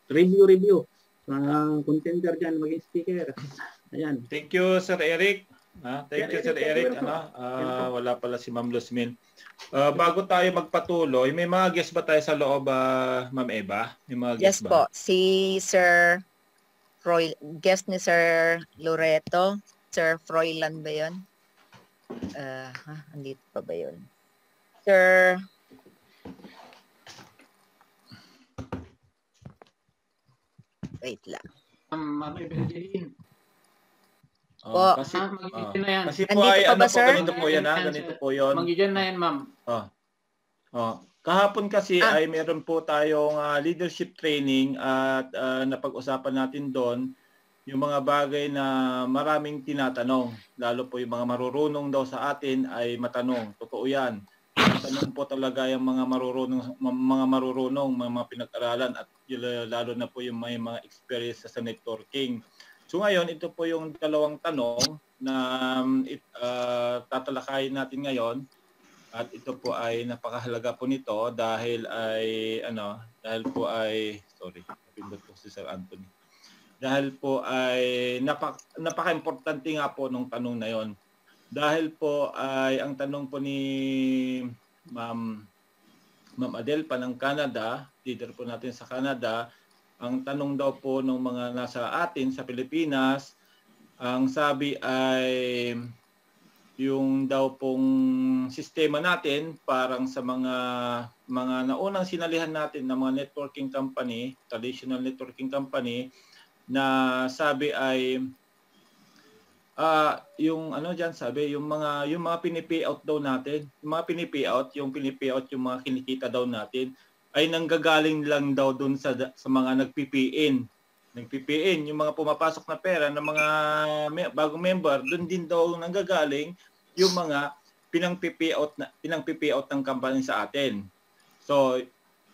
review. Contender dyan, maging speaker. Ayan. Thank you, Sir Eric. Thank you, Sir Eric. Wala pala si Ma'am Luzmin. Bago tayo magpatuloy, may mga guest ba tayo sa loob, Ma'am Eva? May mga yes guest po. ba? Si Sir Froy, guest ni Sir Loreto. Sir Froilan ba yun? Andito pa ba yun? Sir... Wait lang. Ma'am Evangeline. Kasi na yan. Kasi po ay ano po, ganito po yan, ganito po yun. Mag-join na yan, ma'am. Kahapon kasi ay meron po tayong leadership training at napag-usapan natin doon yung mga bagay na maraming tinatanong. Lalo po yung mga marurunong daw sa atin ay matanong. Totoo yan. Matanong po talaga yung mga marurunong, mga pinag-aralan at lalo na po yung may mga experience sa networking. So ngayon, ito po yung dalawang tanong na tatalakayin natin ngayon. At ito po ay napakahalaga po nito dahil napindot po si Sir Anthony. Dahil po ay napaka-importante nga po nung tanong na yon. Dahil po ay ang tanong po ni Ma'am Adele pa ng Canada, leader po natin sa Canada, ang tanong daw po ng mga nasa atin sa Pilipinas, ang sabi ay yung daw pong sistema natin parang sa mga naunang sinalihan natin ng mga networking company, traditional networking company, na sabi ay yung mga pini-payout daw natin, yung mga pini-payout yung mga kinikita daw natin ay nanggagaling lang daw dun sa mga nagpi-PN. Yung mga pumapasok na pera ng mga bagong member, dun din daw nanggagaling yung mga pinang-payout ng company sa atin. So,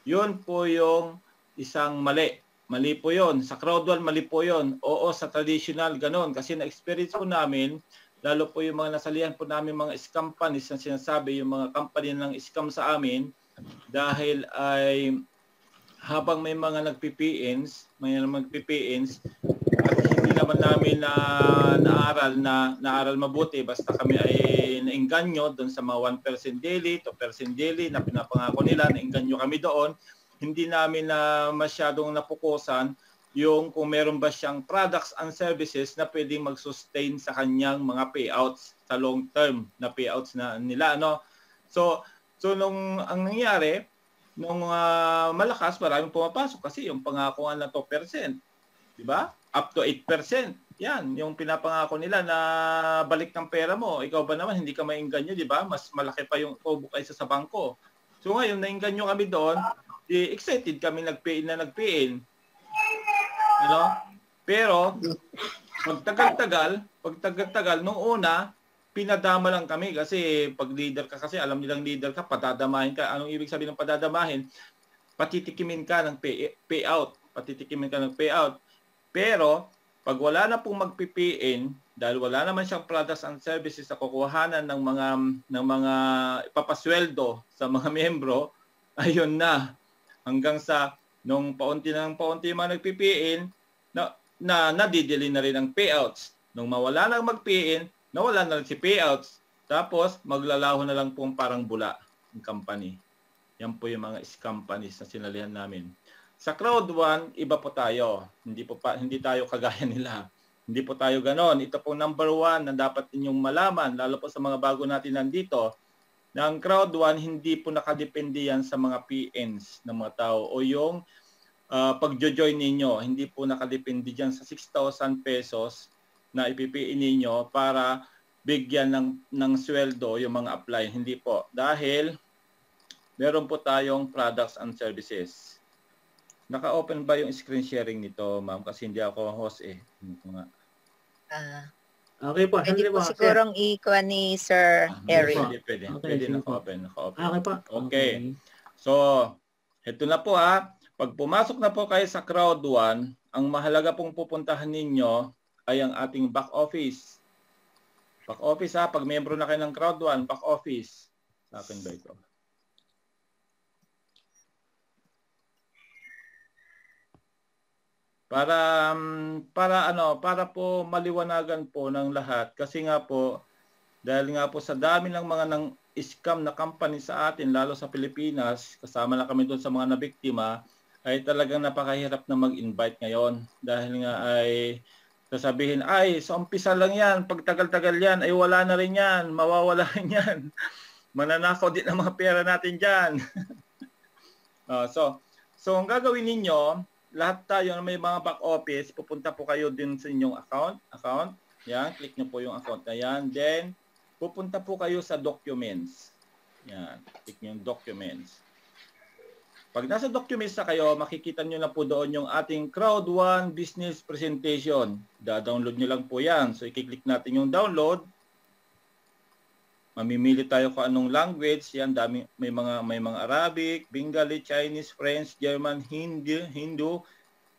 yun po yung isang mali. Mali po yun. Sa Crowd1, mali po yun. Oo, sa traditional, ganun. Kasi na-experience po namin, lalo po yung mga nasalihan po namin mga scam companies na sinasabi, yung mga company ng scam sa amin, dahil ay habang may mga nagpi-PNs at hindi naman namin naaral mabuti, basta kami ay naengganyo doon sa mga 1% daily, 2% daily na pinapangako nila, naengganyo kami doon. Hindi namin na masyadong napukusan yung kung meron ba siyang products and services na pwedeng mag-sustain sa kanyang mga payouts sa long term na payouts na nila, no? So nung ang nangyari, nung malakas, maraming pumapasok kasi yung pangakuan na 2%, di ba? Up to 8%. Yan, yung pinapangako nila na balik ng pera mo. Ikaw ba naman, hindi ka maingganyo, di ba? Mas malaki pa yung tubo kaysa sa bangko. So ngayon, naingganyo kami doon, excited kami nag-PN. Pero, pagtagal-tagal, nung una, pinadama lang kami kasi pag leader ka kasi, alam nilang leader ka, patadamahin ka. Anong ibig sabihin ng padadamahin? Patitikimin ka ng payout. Pero, pag wala na pong mag-PN, dahil wala naman siyang products and services na kukuhanan ng mga ipapasweldo sa mga membro, ayun na. Hanggang sa nung paunti mga nag-PN, na nadidili na rin ang payouts. Nung mawala na mag-PN, nawala na rin si payouts. Tapos, maglalaho na lang pong parang bula ng company. Yan po yung mga companies na sinalihan namin. Sa Crowd1, iba po tayo. Hindi tayo kagaya nila. Hindi po tayo ganon. Ito po number 1 na dapat ninyong malaman, lalo po sa mga bago natin nandito, na ang Crowd1, hindi po nakadepende yan sa mga PNs ng mga tao o yung pag-join ninyo. Hindi po nakadepende dyan sa 6,000 pesos na ipipiin ninyo para bigyan ng sweldo yung mga apply. Hindi po. Dahil meron po tayong products and services. Naka-open ba yung screen sharing nito, ma'am? Kasi hindi ako host eh. Okay po. Pwede po sigurong ikuha ni Sir Eric. Pwede. Pwede naka-open. Okay po. Okay. So, ito na po Pag pumasok na po kayo sa Crowd1, ang mahalaga pong pupuntahan ninyo ay ang ating back office. Back office pag membro na kayo ng Crowd1, back office. Sa akin ba ito? para po maliwanagan po ng lahat kasi nga po dahil nga po sa dami ng mga nang scam na company sa atin lalo sa Pilipinas, kasama na kami doon sa mga nabiktima, ay talagang napakahirap na mag-invite ngayon dahil nga ay sasabihin ay sa umpisa lang yan, pag tagal-tagal yan ay wala na rin yan, mawawala rin yan. Mananakaw din ang mga pera natin diyan. So ang gagawin ninyo, lahat tayo na may mga back office, pupunta po kayo din sa inyong account. Yan, click nyo po yung account na yan. Then, pupunta po kayo sa documents. Yan, click nyo yung documents. Pag nasa documents na kayo, makikita nyo na po doon yung ating Crowd1 Business Presentation. Da-download nyo lang po yan. So, i-click natin yung download. Mamimili tayo kung anong language. Yan, dami, may mga Arabic, Bengali, Chinese, French, German, Hindu,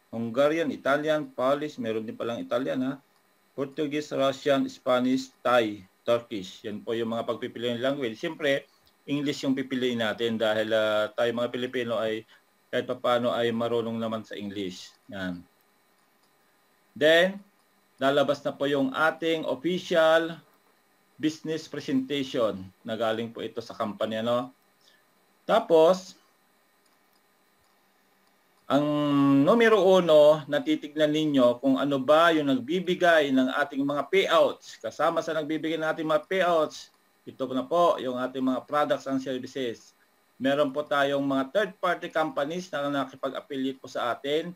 Hungarian, Italian, Polish, meron din palang Italian ha. Portuguese, Russian, Spanish, Thai, Turkish. Yan po yung mga pagpipilian ng language. Siyempre, English yung pipiliin natin dahil tayo mga Pilipino ay kahit paano ay marunong naman sa English. Yan. Then, lalabas na po yung ating official business presentation na galing po ito sa company. Tapos, ang numero 1 na titignan ninyo kung ano ba yung nagbibigay ng ating mga payouts. Kasama sa nagbibigay ng ating mga payouts, ito na po yung ating mga products and services. Meron po tayong mga third-party companies na nakipag-affiliate po sa atin.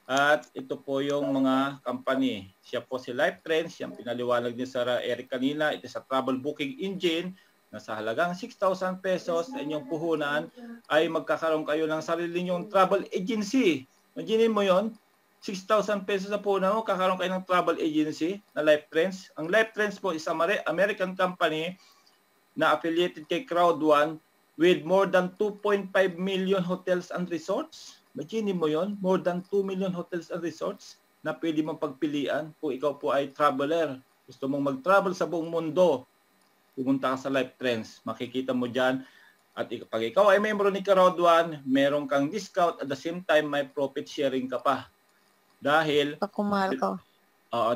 At ito po yung mga company. Siya po si LifeTrends, yung pinaliwanag ni Sir Eric kanina. Ito sa travel booking engine na sa halagang 6,000 pesos na inyong puhunan ay magkakaroon kayo ng sarili nyong travel agency. Imaginin mo yon, 6,000 pesos na puhunan mo, kakaroon kayo ng travel agency na LifeTrends. Ang LifeTrends po is American company na affiliated kay Crowd1 with more than 2.5 million hotels and resorts. Imagine mo yon, more than 2 million hotels and resorts na pwede mong pagpilian kung ikaw po ay traveler. Gusto mong mag-travel sa buong mundo, pumunta ka sa LifeTrends. Makikita mo dyan. At pag ikaw ay membro ni Crowd1, meron kang discount at the same time may profit sharing ka pa. Dahil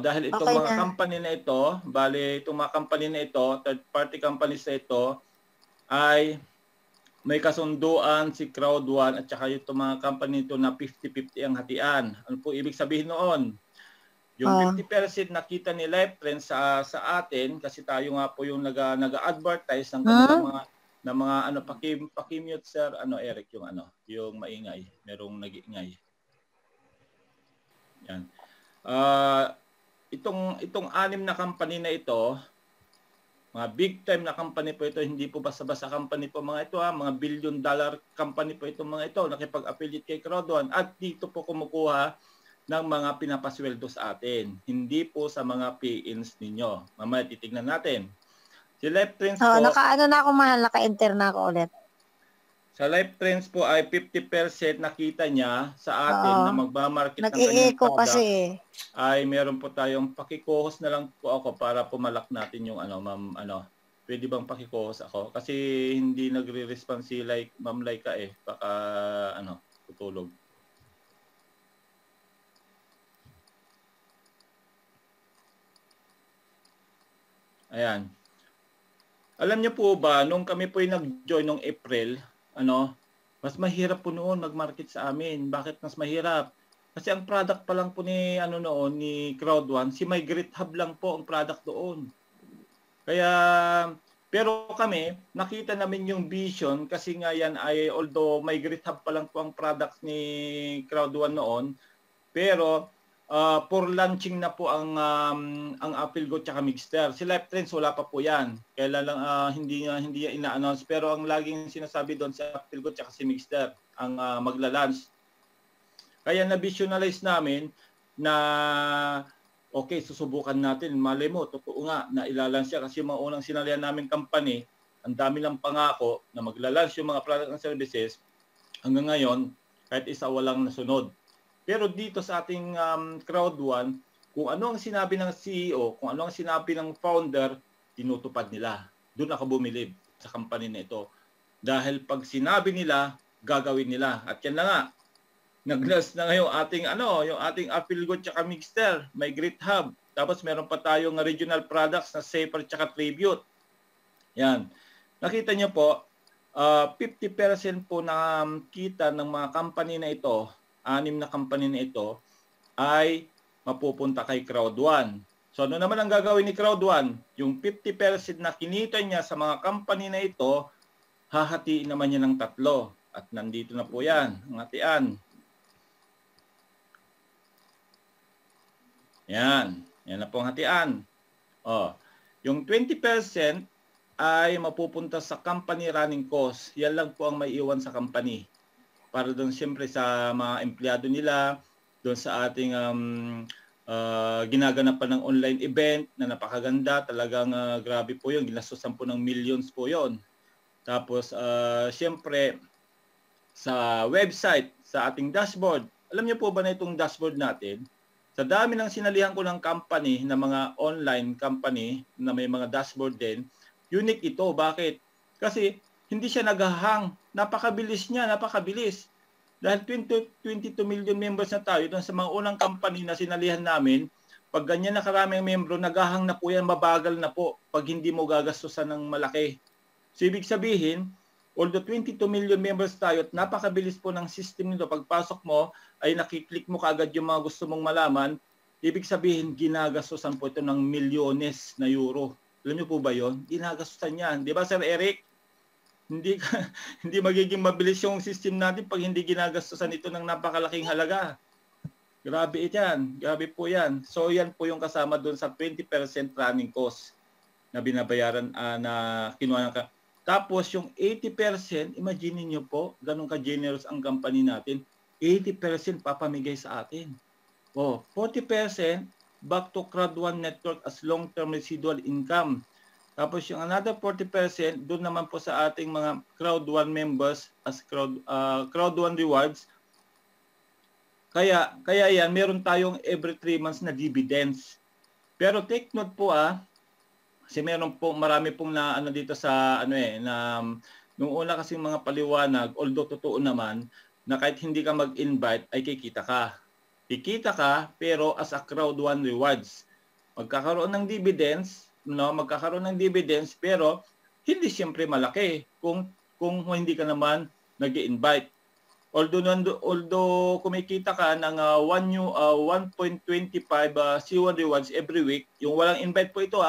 dahil itong mga company na ito, itong mga company na ito, third party companies na ito ay may kasunduan si Crowd1 at saka itong mga company ito na 50-50 ang hatian. Ano po ibig sabihin noon? Yung 50% nakita ni LifeTrends sa atin kasi tayo nga po yung nag-advertise ng mga paki-mute sir, Eric, yung maingay, merong nag-iingay. Yan. Itong 6 na company na ito, mga big time na company po ito, hindi po basta-basta company po mga ito mga billion-dollar company po itong mga ito, nakipag-affiliate kay Crowd1 at dito po kumukuha ng mga pinapasweldo sa atin. Hindi po sa mga pay-ins ninyo. Mamaya titignan natin. Si LifeTrends po, naka-ano na ako mahal, naka-enter na ako ulit. Sa LifeTrends po ay 50% nakita niya sa atin na magmamarket ng kanyang product. Kasi ay meron po tayong pakikuhos na lang po ako para pumalak natin yung ma'am, pwede bang pakikuhos ako? Kasi hindi nagre-respond si Ma'am Laika baka tutulog. Ayan. Alam niyo po ba, nung kami po yung nag-join nung April, mas mahirap po noon mag-market sa amin. Bakit mas mahirap? Kasi ang product pa lang po ni ni Crowd1, si Migrate Hub lang po ang product doon. Kaya pero kami nakita namin yung vision kasi nga yan ay although Migrate Hub pa lang po ang product ni Crowd1 noon, pero for launching na po ang Apilgo at Mixter. Si LifeTrends wala pa po yan. Kailan lang hindi niya ina-announce pero ang laging sinasabi doon sa Apilgo at si Mixter ang magla-launch. Kaya na-visualize namin na okay, susubukan natin. Malay mo, totoo nga na ilalunch siya kasi yung mga unang sinalihan namin company, ang dami lang pangako na magla-launch yung mga products and services. Hanggang ngayon, kahit isa walang nasunod. Pero dito sa ating Crowd1, kung ano ang sinabi ng CEO, kung ano ang sinabi ng founder, tinutupad nila. Doon ako bumilib sa company na ito. Dahil pag sinabi nila, gagawin nila. At yan na nga, Nag-launch na ngayon yung ating Apilgo tsaka Mixter, may Grit Hub. Tapos meron pa tayong regional products na Safer tsaka Tribute. Yan. Nakita niyo po, 50% po na kita ng mga company na ito, 6 na company na ito, ay mapupunta kay Crowd1. So ano naman ang gagawin ni Crowd1? Yung 50% na kinita niya sa mga company na ito, hahatiin naman niya ng 3. At nandito na po yan, ang hatian. Yan. Yan na po ang hatian. Yung 20% ay mapupunta sa company running cost. Yan lang po ang may iwan sa company. Para doon siyempre sa mga empleyado nila, doon sa ating ginaganapan ng online event na napakaganda. Talagang grabe po yun. Ginastosan po ng millions po yun. Tapos siyempre sa website, sa ating dashboard. Alam niyo po ba na itong dashboard natin? Sa dami ng sinalihan ko ng company, na mga online company na may mga dashboard din, unique ito. Bakit? Kasi hindi siya naghahang. Napakabilis niya, napakabilis. Dahil 22 million members na tayo doon sa mga unang company na sinalihan namin, pag ganyan na karaming membro, naghahang na po yan, mabagal na po pag hindi mo gagastusan ng malaki. So ibig sabihin, although 22 million members tayo at napakabilis po ng system nito, pagpasok mo ay nakiklik mo kaagad yung mga gusto mong malaman, ibig sabihin ginagastusan po ito ng milyones na euro. Alam niyo po ba yon? Ginagastusan yan. Di ba Sir Eric? Hindi magiging mabilis yung system natin pag hindi ginagastusan ito ng napakalaking halaga. Grabe yan. Grabe po yan. So yan po yung kasama doon sa 20% running cost na binabayaran na kinuha ng Tapos yung 80%, imagine niyo po, ganun ka-generous ang company natin, 80% papamigay sa atin. 40% back to Crowd1 network as long-term residual income. Tapos yung another 40%, doon naman po sa ating mga Crowd1 members as Crowd1 rewards. Kaya yan, meron tayong every 3 months na dividends. Pero take note po kasi meron po marami pong na dito sa na nung una kasi mga paliwanag, although totoo naman na kahit hindi ka mag-invite ay kikita ka. Kikita ka pero as a Crowd1 rewards. Magkakaroon ng dividends, pero hindi siyempre malaki kung hindi ka naman nag-invite. Although kumikita ka ng 1.25 C1 rewards every week, yung walang invite po ito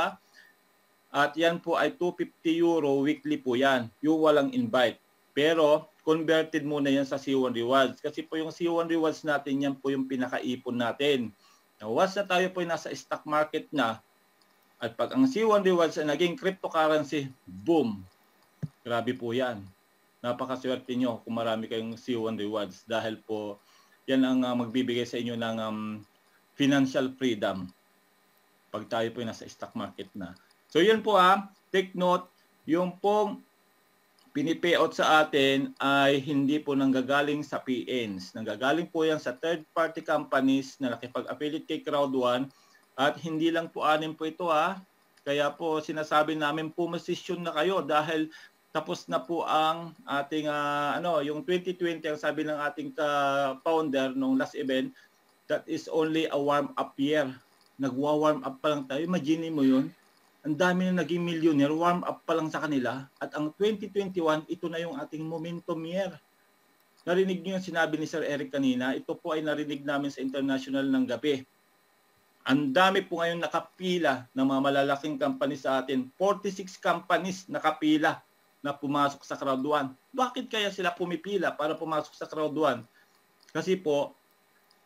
at yan po ay 250 euro weekly po yan, yung walang invite. Pero converted muna yan sa C1 rewards. Kasi po yung C1 rewards natin, yan po yung pinakaipon natin. Now, once na tayo po yung nasa stock market na, at pag ang C1 rewards ay naging cryptocurrency, boom! Grabe po yan. Napakaswerte nyo kung marami kayong C1 rewards dahil po yan ang magbibigay sa inyo ng financial freedom pag tayo po yung nasa stock market na. So yun po take note, yung pong pinipayout sa atin ay hindi po nanggagaling sa PNs. Nanggagaling po yan sa third-party companies na nakipag-affiliate kay Crowd1 at hindi lang po 6 po ito Kaya po sinasabi namin pumosisyon na kayo dahil tapos na po ang ating yung 2020 ang sabi ng ating founder nung last event, that is only a warm-up year. Nagwa-warm up pa lang tayo. Imagine mo yun. Ang dami na naging millionaire, warm up pa lang sa kanila. At ang 2021, ito na yung ating momentum year. Narinig niyo yung sinabi ni Sir Eric kanina. Ito po ay narinig namin sa International ng gabi. Ang dami po ngayon nakapila ng mga malalaking company sa atin. 46 companies nakapila na pumasok sa Crowd1. Bakit kaya sila pumipila para pumasok sa Crowd1? Kasi po,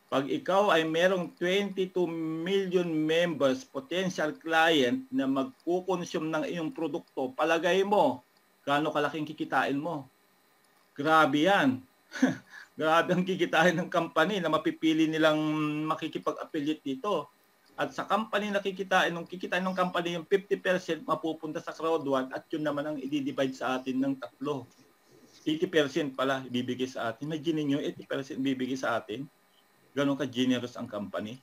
pag ikaw ay merong 22 million members, potential client na magkukonsume ng iyong produkto, palagay mo, gaano kalaking kikitain mo. Grabe yan. Grabe ang kikitain ng company na mapipili nilang makikipag-affiliate dito. At sa company na kikitain ng company yung 50% mapupunta sa Crowd1 at yun naman ang i-divide sa atin ng 3. 80% pala ibibigay sa atin. Imagine niyo 80% ibibigay sa atin. Ganon ka-generous ang company.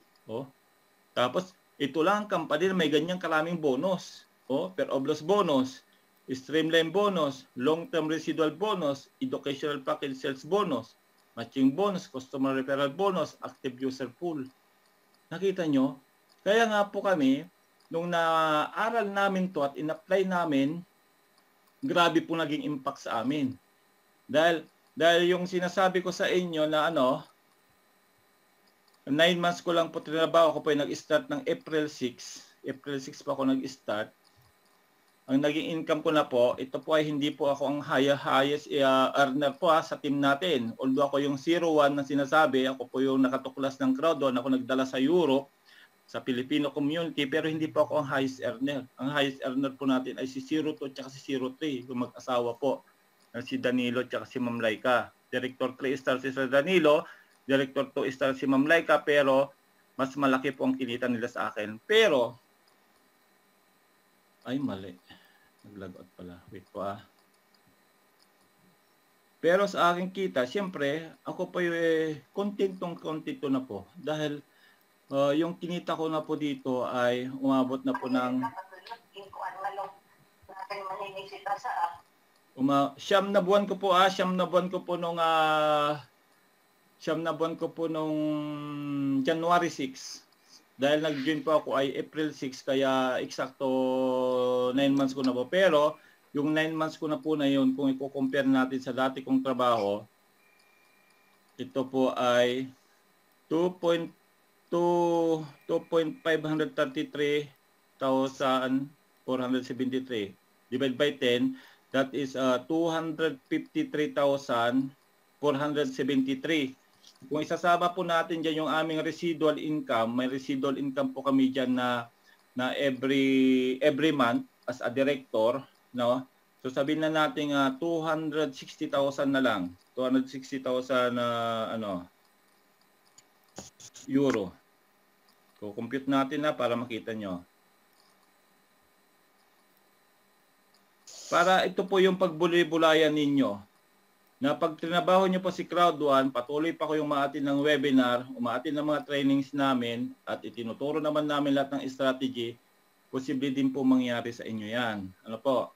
Tapos, ito lang ang company na may ganyang karaming bonus. Per oblos bonus, streamline bonus, long-term residual bonus, educational package sales bonus. matching bonus, customer referral bonus, active user pool. Nakita nyo? Kaya nga po kami, nung naaral namin to at in-apply namin, grabe po naging impact sa amin. Dahil yung sinasabi ko sa inyo na 9 months ko lang po trinabaho, ako po ay nag-start ng April 6. April 6 po ako nag-start. Ang naging income ko na po, ito po ay hindi po ako ang highest earner po sa team natin. Although ako yung 01 na sinasabi, ako po yung nakatuklas ng crowd doon, ako nagdala sa Europe, sa Filipino community, pero hindi po ako ang highest earner. Ang highest earner po natin ay si 02 at si 03, yung mag-asawa po, si Danilo at si Ma'am Laika. Director 3 star si Sir Danilo, Director 2 star si Ma'am Laika, pero mas malaki po ang kinita nila sa akin. Pero, ay mali. Naglagot pala. Wait po Pero sa aking kita, siyempre, ako po yung kontento na po. Dahil yung kinita ko na po dito ay umabot na po ng siyam na buwan ko po nung January 6. Dahil nag-join po ako ay April 6, kaya eksakto 9 months ko na po. Pero yung 9 months ko na po na yun, kung i-compare natin sa dati kong trabaho, ito po ay 2.533,473. Divide by 10, that is 253,473. Kung isasama po natin dyan yung aming residual income, may residual income po kami dyan na every month as a director, no? So sabihin na natin 260,000 na lang. 260,000 euro. So compute natin para makita nyo. Para ito po yung pagbulay-bulayan ninyo. Na pag trinabaho nyo po si Crowd1, patuloy pa ko yung umaatin ng webinar, umaatin ng mga trainings namin, at itinuturo naman namin lahat ng strategy, posible din po mangyari sa inyo yan. Ano po?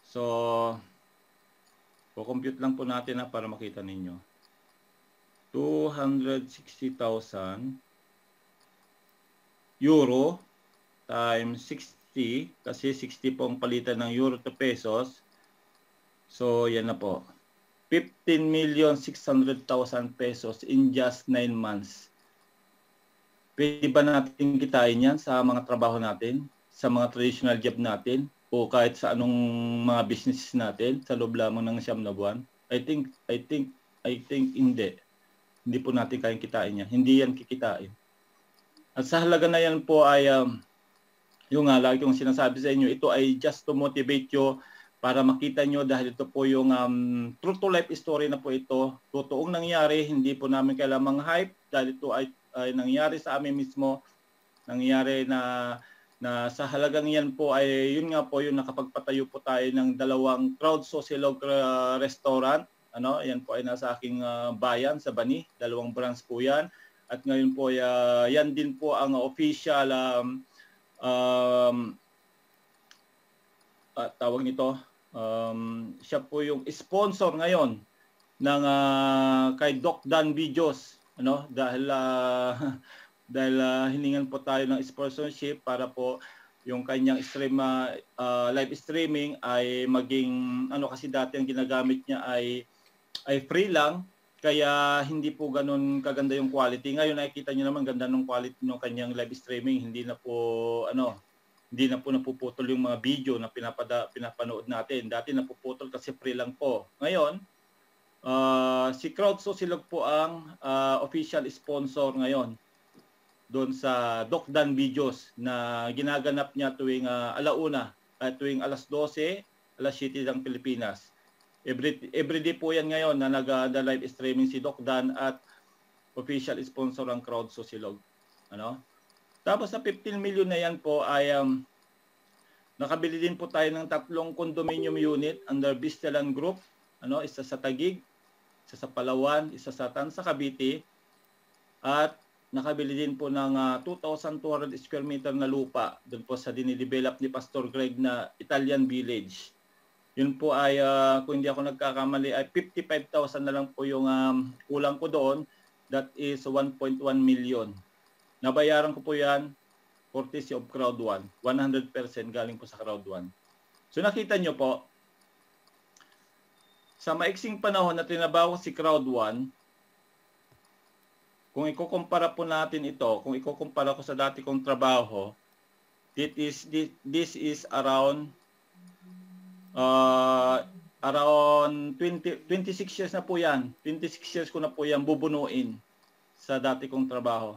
So, compute lang po natin para makita ninyo. 260,000 euro times 60, kasi 60 po ang palitan ng euro to pesos. So, yan na po. 15,600,000 pesos in just 9 months. Pwede ba natin kitain yan sa mga trabaho natin, sa mga traditional job natin, o kahit sa anong mga business natin sa loob lamang ng 9 na buwan? I think hindi. Hindi po natin kayang kitain yan. Hindi yan kikitain. At sa halaga na yan po ay yung lagi kong sinasabi sa inyo, ito ay just to motivate you para makita nyo, dahil ito po yung true to life story na po ito. Totoong nangyari, hindi po namin kailangang hype, dahil ito ay nangyari sa amin mismo. Nangyari na sa halagang yan po ay yun nga po yung nakapagpatayo po tayo ng 2 Crowd Sociolog restaurant. Yan po ay nasa aking bayan sa Bani, 2 branch po yan. At ngayon po yan din po ang official tawag nito. Siya po yung sponsor ngayon ng kay Doc Dan Videos, dahil hiningan po tayo ng sponsorship para po yung kanyang live streaming ay maging kasi dati ang ginagamit niya ay free lang, kaya hindi po ganun kaganda yung quality. Ngayon nakikita niyo naman ganda ng quality ng kanyang live streaming, hindi na po napuputol yung mga video na pinapanood natin. Dati napuputol kasi free lang po. Ngayon, si Crowd Sociolog po ang official sponsor ngayon doon sa Doc Dan Videos na ginaganap niya tuwing alauna at tuwing alas 12, alas 7 ng Pilipinas. Every day po yan ngayon na nag-live streaming si Doc Dan at official sponsor ang Crowd Sociolog. Tapos sa 15 million na yan po ay nakabili din po tayo ng 3 condominium unit under Vistalan Group. Isa sa Taguig, isa sa Palawan, isa sa Tansa, Cavite. At nakabili din po ng 2,200 square meter na lupa doon po sa dinidevelop ni Pastor Greg na Italian Village. Yun po ay, kung hindi ako nagkakamali, ay 55,000 na lang po yung kulang ko doon. That is 1.1 million. Nabayaran ko po yan, courtesy of Crowd 1. 100% galing po sa Crowd 1. So nakita nyo po, sa maiksing panahon na tinabaho si Crowd 1, kung ikukumpara po natin ito, kung ikukumpara ko sa dati kong trabaho, this is around 26 years na po yan. 26 years ko na po yan bubunuin sa dati kong trabaho.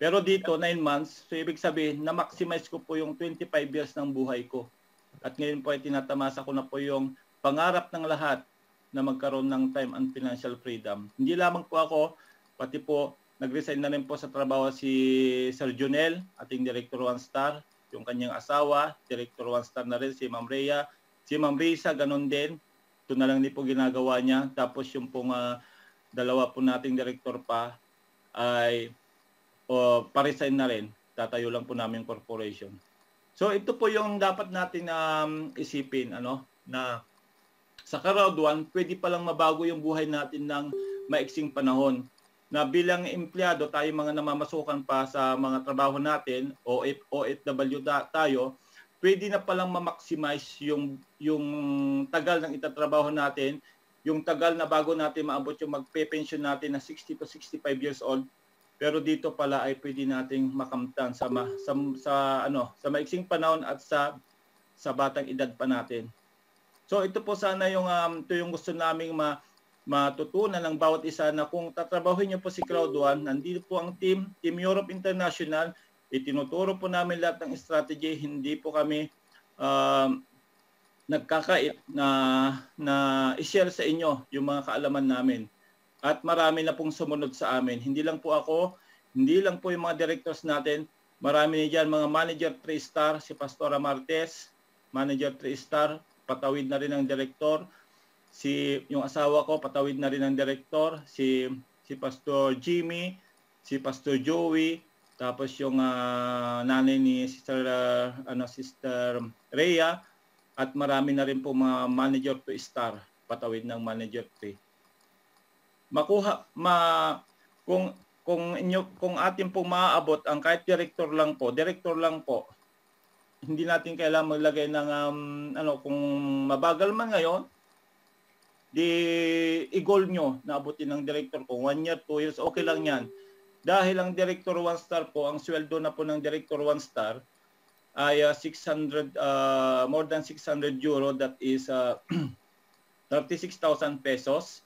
Pero dito, 9 months, so ibig sabihin, na-maximize ko po yung 25 years ng buhay ko. At ngayon po ay tinatamasa ko na po yung pangarap ng lahat na magkaroon ng time and financial freedom. Hindi lamang po ako, pati po, nag-resign na rin po sa trabaho si Sir Junel, ating Director 1 Star, yung kanyang asawa, Director 1 Star na rin, si Ma'am Rhea. Si Ma'am Risa, ganun din. Ito na lang din po ginagawa niya. Tapos yung pong dalawa po nating director pa ay pa-resign na rin. Tatayo lang po namin corporation. So ito po yung dapat natin isipin, na sa Crowd 1, pwede palang mabago yung buhay natin ng maiksing panahon. Na bilang empleyado, tayo mga namamasukan pa sa mga trabaho natin, OFW tayo, pwede na palang ma-maximize yung tagal ng itatrabaho natin, yung tagal na bago natin maabot yung magpe-pension natin na 60 to 65 years old. Pero dito pala ay pwede nating makamtan sa maiksing panahon at sa batang edad pa natin. So ito po sana ito yung gusto naming matutunan ng bawat isa, na kung tatrabahuin niyo po si Crowd 1, nandito po ang Team Europe International. Itinuturo po namin lahat ng strategy, hindi po kami nagkakait na i-share sa inyo yung mga kaalaman namin. At marami na pong sumunod sa amin. Hindi lang po ako, hindi lang po yung mga directors natin, marami na dyan mga manager 3-star, si Pastora Martes, manager 3-star, patawid na rin ang director. Yung asawa ko, patawid na rin ang director, si Pastor Jimmy, si Pastor Joey, tapos yung nanay ni Sister Rhea, at marami na rin po mga manager 2-star, patawid ng manager 3. Kung atin pong maaabot ang kahit director lang po, hindi natin kailangan maglagay ng kung mabagal man ngayon, i-goal nyo na abutin ng director ko 1 year, 2 years, okay lang yan. Dahil ang Director 1 Star po, ang sweldo na po ng Director 1 Star ay more than 600 euro, that is 36,000 pesos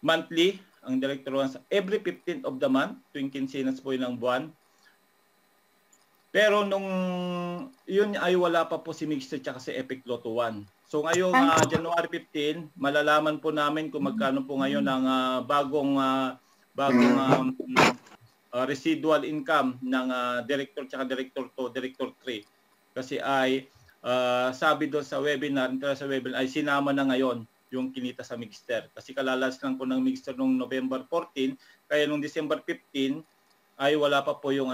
monthly. Ang Director 1 Star, every 15th of the month, tuwing quincenas po yun ng buwan. Pero nung yun ay wala pa po si Mixer tsaka si Epic Lotto 1. So ngayong January 15, malalaman po namin kung magkano po ngayon ang bagong residual income ng director tsaka director 2, director 3. Kasi ay sabi doon sa webinar, ay sinama na ngayon yung kinita sa Mixter. Kasi kalalas lang po ng Mixter nung November 14, kaya nung December 15 ay wala pa po yung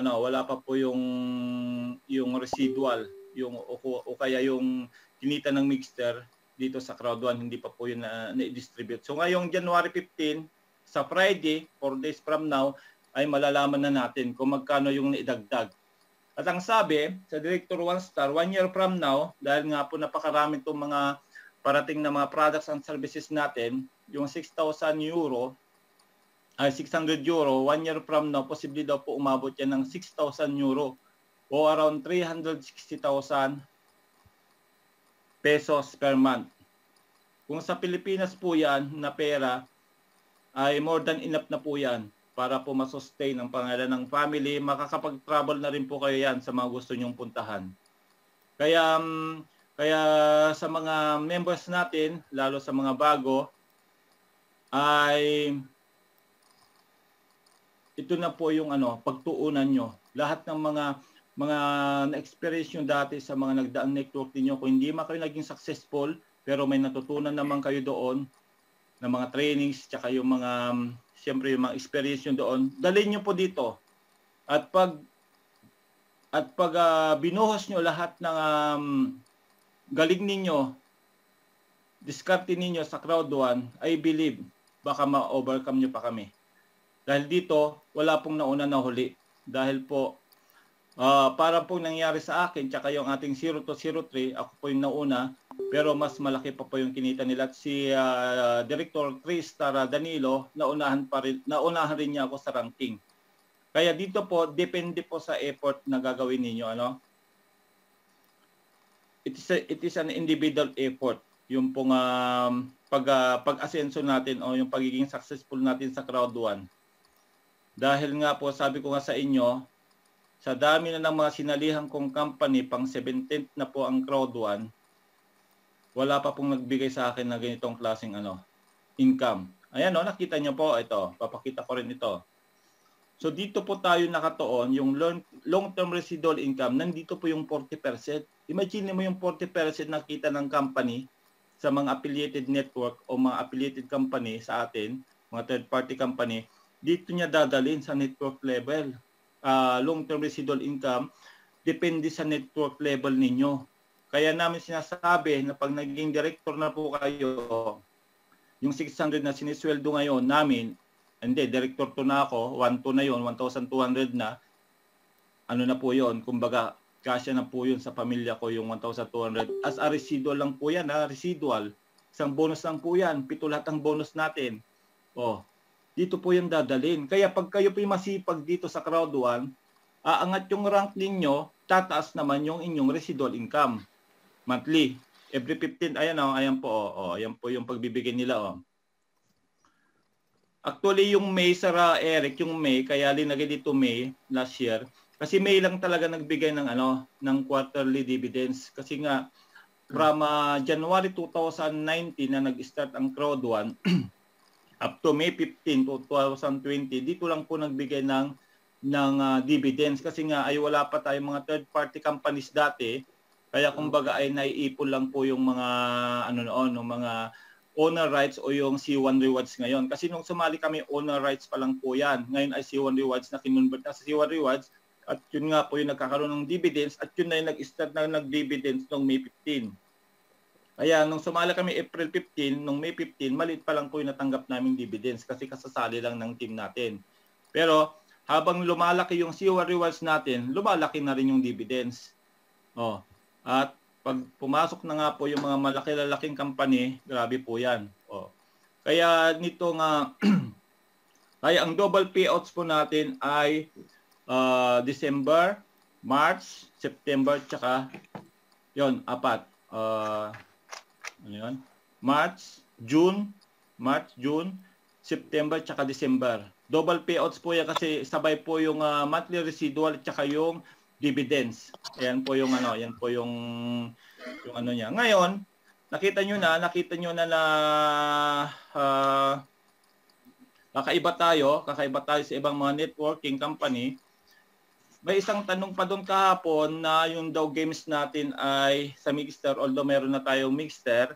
residual, o kaya yung kinita ng Mixter dito sa Crowd 1, hindi pa po yun na-distribute. So ngayong January 15, sa Friday, 4 days from now, ay malalaman na natin kung magkano yung naidagdag. At ang sabi sa Director 1 Star, 1 year from now, dahil nga po napakarami itong mga parating na mga products and services natin, yung 6,000 euro, ay 600 euro, 1 year from now, posible daw po umabot yan ng 6,000 euro o around 360,000 pesos per month. Kung sa Pilipinas po yan na pera, ay more than enough na po yan para po masustain ang pangalan ng family. Makakapag-travel na rin po kayo yan sa mga gusto nyong puntahan. Kaya sa mga members natin, lalo sa mga bago, ay ito na po yung pagtuunan nyo. Lahat ng mga na-experience nyo dati sa mga nagdaang network niyo, kung hindi man kayo naging successful, pero may natutunan naman kayo doon, ng mga trainings, tsaka yung mga, siyempre yung mga experience nyo doon, dalhin nyo po dito. At pag binuhos nyo lahat ng galing ninyo diskarte ninyo sa crowd 1, I believe baka ma-overcome nyo pa kami. Dahil dito, wala pong nauna na huli. Dahil po, para pong nangyari sa akin, tsaka yung ating 0203, ako po yung nauna, pero mas malaki pa po yung kinita nila. At si Director Chris Tara Danilo, naunahan rin niya ako sa ranking. Kaya dito po, depende po sa effort na gagawin ninyo. Ano? It is an individual effort. Yung pong pag-asenso natin o yung pagiging successful natin sa crowd 1. Dahil nga po, sabi ko nga sa inyo, sa dami na ng mga sinalihan kong company, pang 17th na po ang crowd 1, wala pa pong nagbigay sa akin na ganitong klaseng income. Ayan o, nakita nyo po, ito, papakita ko rin ito. So dito po tayo nakatuon, yung long-term residual income, nandito po yung 40%. Imagine mo yung 40% nakita ng company sa mga affiliated network o mga affiliated company sa atin, mga third-party company, dito niya dadalhin sa network level. Long-term residual income, depende sa network level ninyo. Kaya namin sinasabi na pag naging director na po kayo, yung 600 na sinisweldo ngayon namin, hindi, director to na ako, 1,200 na yun, 1,200 na, ano na po yun, kumbaga, kasya na po yun sa pamilya ko yung 1,200. As a residual lang po yan, residual. Isang bonus lang po yan, 7 lahat ang bonus natin. Dito po yung dadalhin. Kaya pag kayo po yung masipag dito sa crowd 1, aangat yung rank ninyo, tataas naman yung inyong residual income. Monthly. Every 15, ayan po, ayan po yung pagbibigay nila. Actually, yung May, Sarah Eric, yung May, kaya linagay dito May last year. Kasi May lang talaga nagbigay ng ng quarterly dividends. Kasi nga, from January 2019 na nag-start ang crowd 1, up to May 15, 2020, dito lang po nagbigay ng dividends. Kasi nga ay wala pa tayong mga third-party companies dati. Kaya kumbaga ay naiipon lang po yung mga mga owner rights o yung C1 rewards ngayon. Kasi nung sumali kami, owner rights pa lang po yan. Ngayon ay C1 rewards na kinonvert na sa C1 rewards. At yun nga po yung nagkakaroon ng dividends. At yun na yung nag-start na nag-dividends noong May 15. Kaya nung sumali kami April 15, nung May 15, maliit pa lang po yung natanggap naming dividends kasi kasasali lang ng team natin. Pero habang lumalaki yung C1 rewards natin, lumalaki na rin yung dividends. At pag pumasok na nga po yung mga malaki-lalaking company, grabe po yan. Kaya nito nga, kaya ang double payouts po natin ay December, March, September, tsaka yon 4. March, June, September, tsaka December. Double payouts po yan kasi sabay po yung monthly residual tsaka yung dividends. Ayan po yung yan po yung niya. Ngayon, nakita nyo na kakaiba tayo sa ibang mga networking company. May isang tanong pa doon kahapon na yung daw games natin ay sa Mixer, although meron na tayong Mixer,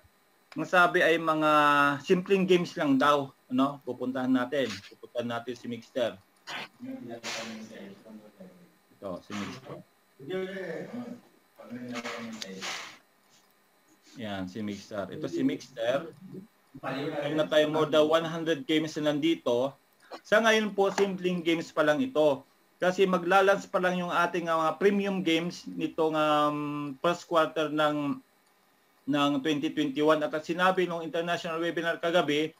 ang sabi ay mga simpleng games lang daw, pupuntahan natin si Mixer. Ito, si Mixer. Yan, si Mixer. Ito si Mixer. Meron na tayo more than 100 games na nandito. Sa ngayon po, simpleng games pa lang ito. Kasi maglalans pa lang yung ating mga premium games nitong first quarter ng 2021. At sinabi nung international webinar kagabi,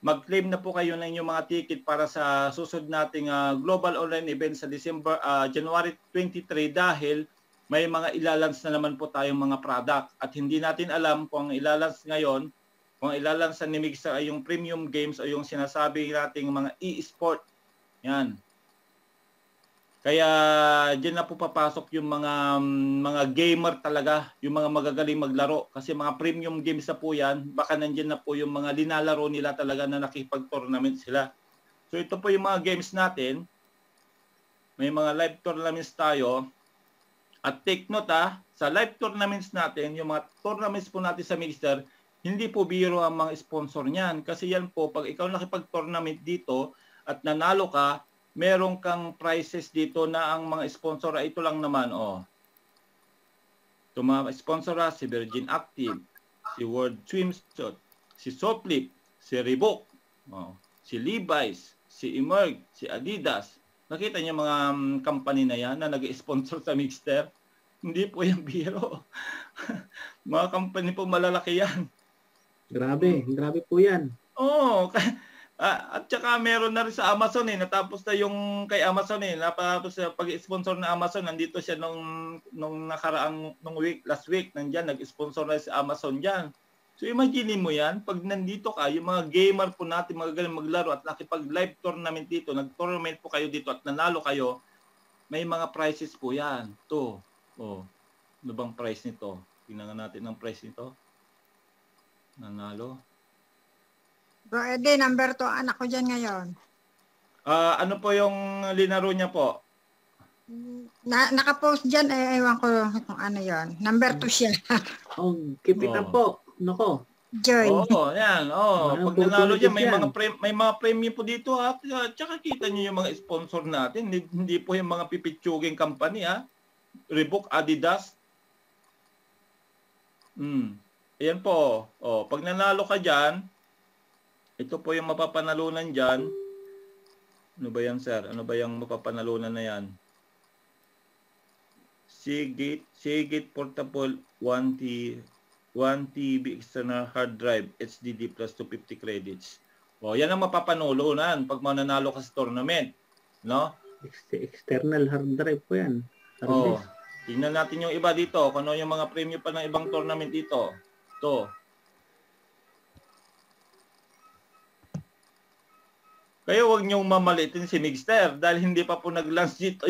mag-claim na po kayo ng inyong mga ticket para sa susunod nating global online event sa January 23 dahil may mga ilalans na naman po tayong mga product. At hindi natin alam kung ang ilalans ngayon, kung ang ilalans ni Mixer ay yung premium games o yung sinasabi nating mga e-sport. Yan. Kaya diyan na po papasok yung mga gamer talaga, yung mga magagaling maglaro. Kasi mga premium games na po yan, baka nandiyan na po yung mga linalaro nila talaga na nakipag-tournament sila. So ito po yung mga games natin. May mga live tournaments tayo. At take note sa live tournaments natin, yung mga tournaments po natin sa Mixer, hindi po biro ang mga sponsor niyan. Kasi yan po, pag ikaw nakipag-tournament dito at nanalo ka, meron kang prizes dito na ang mga sponsor ay ito lang naman. Ito mga sponsor si Virgin Active, si World Swimsuit, si Soplip, si Reebok, si Levi's, si Emerg, si Adidas. Nakita niyo mga company na yan na nag-sponsor sa Mixter? Hindi po yan biro. Mga company po malalaki yan. Grabe po yan. Oo. At saka meron na rin sa Amazon natapos na yung kay Amazon natapos na pag-sponsor na Amazon, nandito siya nung nakaraang last week nandiyan nag-sponsor na si Amazon diyan. So imagine mo yan, pag nandito ka, yung mga gamer po natin magagaling maglaro at nakipag-live tournament dito, nag-tournament po kayo dito at nanalo kayo, may mga prizes po yan. Ito. Ano bang price nito? Tingnan natin ang price nito. Nanalo. Bro Eddie, number 2 anak ko dyan ngayon. Ano po yung linaro niya po? Nakapost dyan, ewan ko kung ano yon. Number 2 siya. Keep it up po. Nako. Joy. Yan. Pag nanalo dyan, may mga premium po dito ha. Tsaka kita niyo yung mga sponsor natin. Hindi po yung mga pipitsuging company ha. Reebok, Adidas. Ayan po. Pag nanalo ka dyan, ito po yung mapapanalunan dyan. Ano ba yan, sir? Ano ba yung mapapanalunan na yan? Seagate Portable 1 TB external hard drive HDD plus 250 credits. Yan ang mapapanalunan pag mananalo ka sa tournament. No? External hard drive po yan. Tingnan natin yung iba dito. Kung ano yung mga premium pa ng ibang tournament dito. Ito. Kaya huwag niyong mamalitin si Mixter dahil hindi pa po nag-launch dito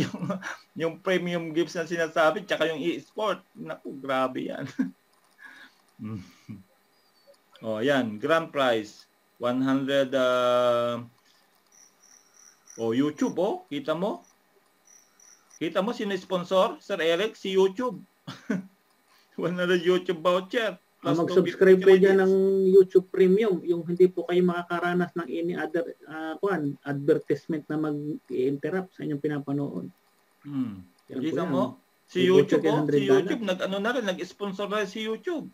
yung premium gifts na sinasabi tsaka yung e-sport. Naku, grabe yan. Yan. Grand prize. 100 YouTube Kita mo? Kita mo sino sponsor? Sir Eric, si YouTube. 100 YouTube voucher. Mag-subscribe kayo dyan ng YouTube Premium. Yung hindi po kayo makakaranas ng any other advertisement na mag-interrupt sa inyong pinapanood. Kita mo? Si YouTube nag-sponsor na si YouTube.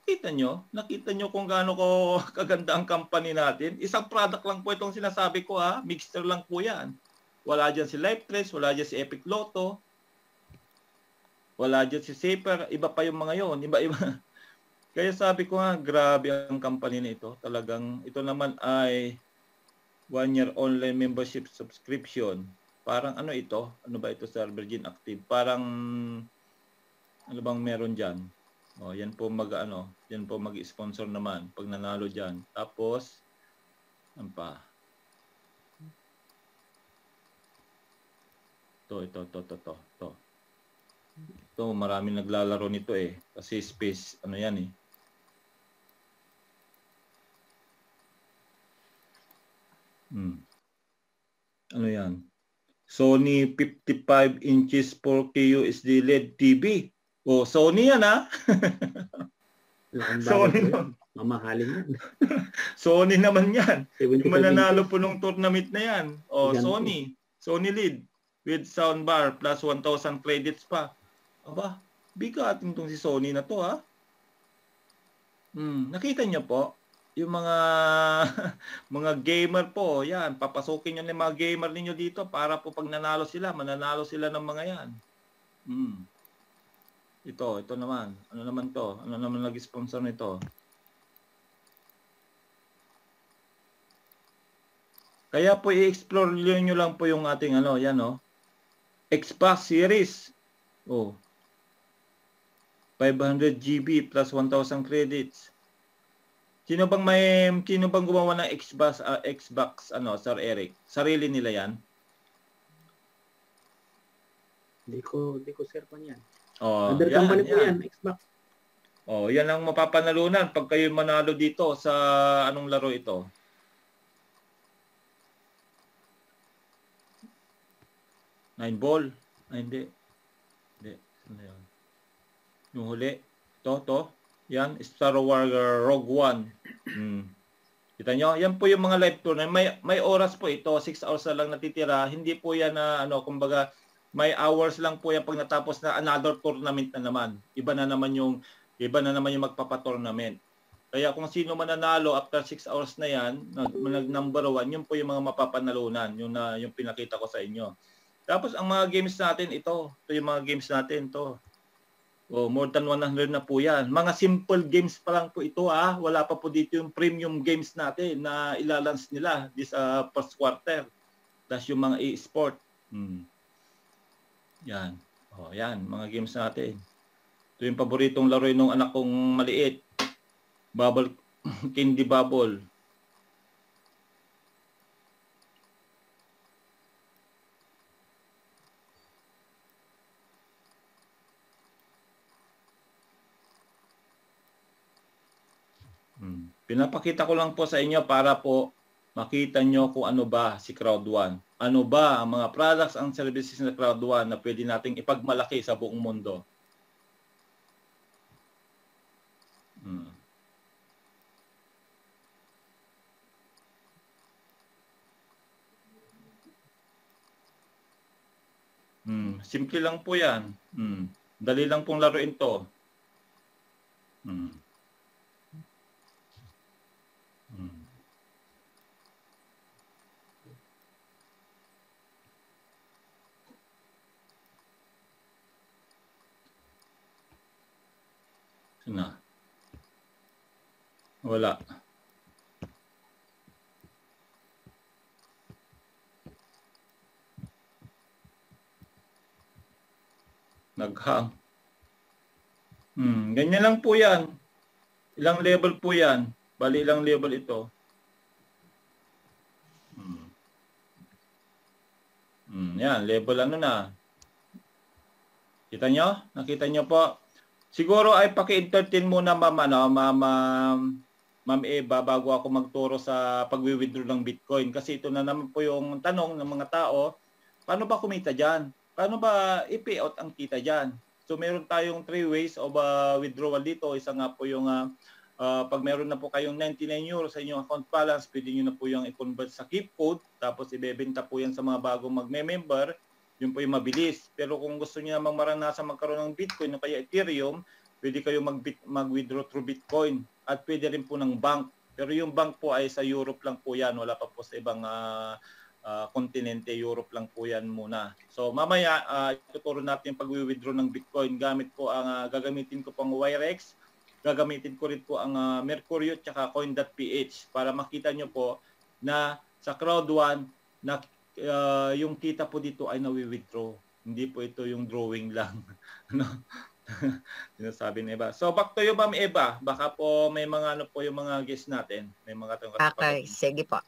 Kita nyo? Nakita nyo kung gaano ko kaganda ang company natin? Isang product lang po itong sinasabi ko ha. Mixter lang po yan. Wala dyan si Livetrace, wala dyan si Epic Lotto, wala dyan si Saper, iba pa yung mga yon, iba-iba. Kaya sabi ko nga, grabe ang company na ito. Talagang, ito naman ay 1-year online membership subscription. Parang ano ito? Ano ba ito sa Virgin Active? Parang, ano bang meron dyan? Yan po yan po mag-sponsor naman pag nanalo dyan. Tapos, ano pa? Ito. Ito, maraming naglalaro nito kasi space, ano yan Ano yan? Sony 55 inches 4K USD LED TV. Sony yan ha? Sony yan. Mamahalin yan. Sony naman yan. Yung mananalo po nung tournament na yan. Sony LED with soundbar plus 1,000 credits pa. Aba, bigatin tong si Sony na to ha. Nakita niyo po? Yung mga gamer po, yan, papasukin niyo ng mga gamer ninyo dito para po pag nanalo sila, mananalo sila ng mga yan. Ito naman. Ano naman to? Ano naman nag-sponsor nito? Kaya po i-explore niyo lang po yung ating yan Xbox Series. 500 GB plus 1,000 credits. Sino bang gumawa ng Xbox Sir Eric? Sarili nila 'yan? Hindi ko sir pa niyan. Under company po yan, Xbox. Yan ang mapapanalunan pag kayo manalo dito sa anong laro ito? Nine ball. Hindi. Ano yun? Yung huli. Ito. Yan. Star Wars Rogue One. Kita nyo? Yan po yung mga live tournament. May oras po ito. 6 hours na lang natitira. Hindi po yan na kumbaga, may hours lang po yan pag natapos na another tournament na naman. Iba na naman yung Iba na naman yung magpapatournament. Kaya kung sino mananalo after 6 hours na yan, nag-number 1, yun po yung mga mapapanalunan, yung pinakita ko sa inyo. Tapos ang mga games natin, ito yung mga games natin, ito. More than 100 na po yan. Mga simple games pa lang po ito. Wala pa po dito yung premium games natin na ilalans nila this first quarter. Tapos yung mga e-sport. Yan. Yan, mga games natin. Ito yung paboritong laro ng anak kong maliit. Bubble, Candy Bubble. Pinapakita ko lang po sa inyo para po makita nyo kung ano ba si Crowd1. Ano ba ang mga products and services ng Crowd1 na pwede nating ipagmalaki sa buong mundo. Simple lang po yan. Dali lang pong laruin to. Na. Wala. Naghang. Ganyan lang po yan. Ilang level po yan. Bali ilang level ito. Yan, level ano na. Kita nyo? Nakita nyo po? Siguro ay paki-entertain muna Ma'am Eva bago ako magturo sa pagwi-withdraw ng Bitcoin. Kasi ito na naman po yung tanong ng mga tao. Paano ba kumita dyan? Paano ba i-payout ang kita dyan? So meron tayong 3 ways of withdrawal dito. Isa nga po yung pag meron na po kayong 99 euros sa inyong account balance, pwede nyo na po yung i-convert sa keep code. Tapos ibebenta po yan sa mga bagong magme-member. Yun po yung mabilis. Pero kung gusto niyo namang maranasan magkaroon ng Bitcoin o kaya Ethereum, pwede kayo mag-withdraw through Bitcoin. At pwede rin po ng bank. Pero yung bank po ay sa Europe lang po yan. Wala pa po sa ibang kontinente. Europe lang po yan muna. So mamaya, ituturo natin yung pag-withdraw ng Bitcoin. Gamit po gagamitin ko pang Wirex. Gagamitin ko rin po ang Mercurio at Coin.ph para makita nyo po na sa Crowd1 na yung kita po dito ay nawi-withdraw. Hindi po ito yung drawing lang. Sinasabi ni Eva. So back to you, Ma'am Eva. Baka po may mga ano po yung mga guests natin. May mga tanong. Okay, sige po.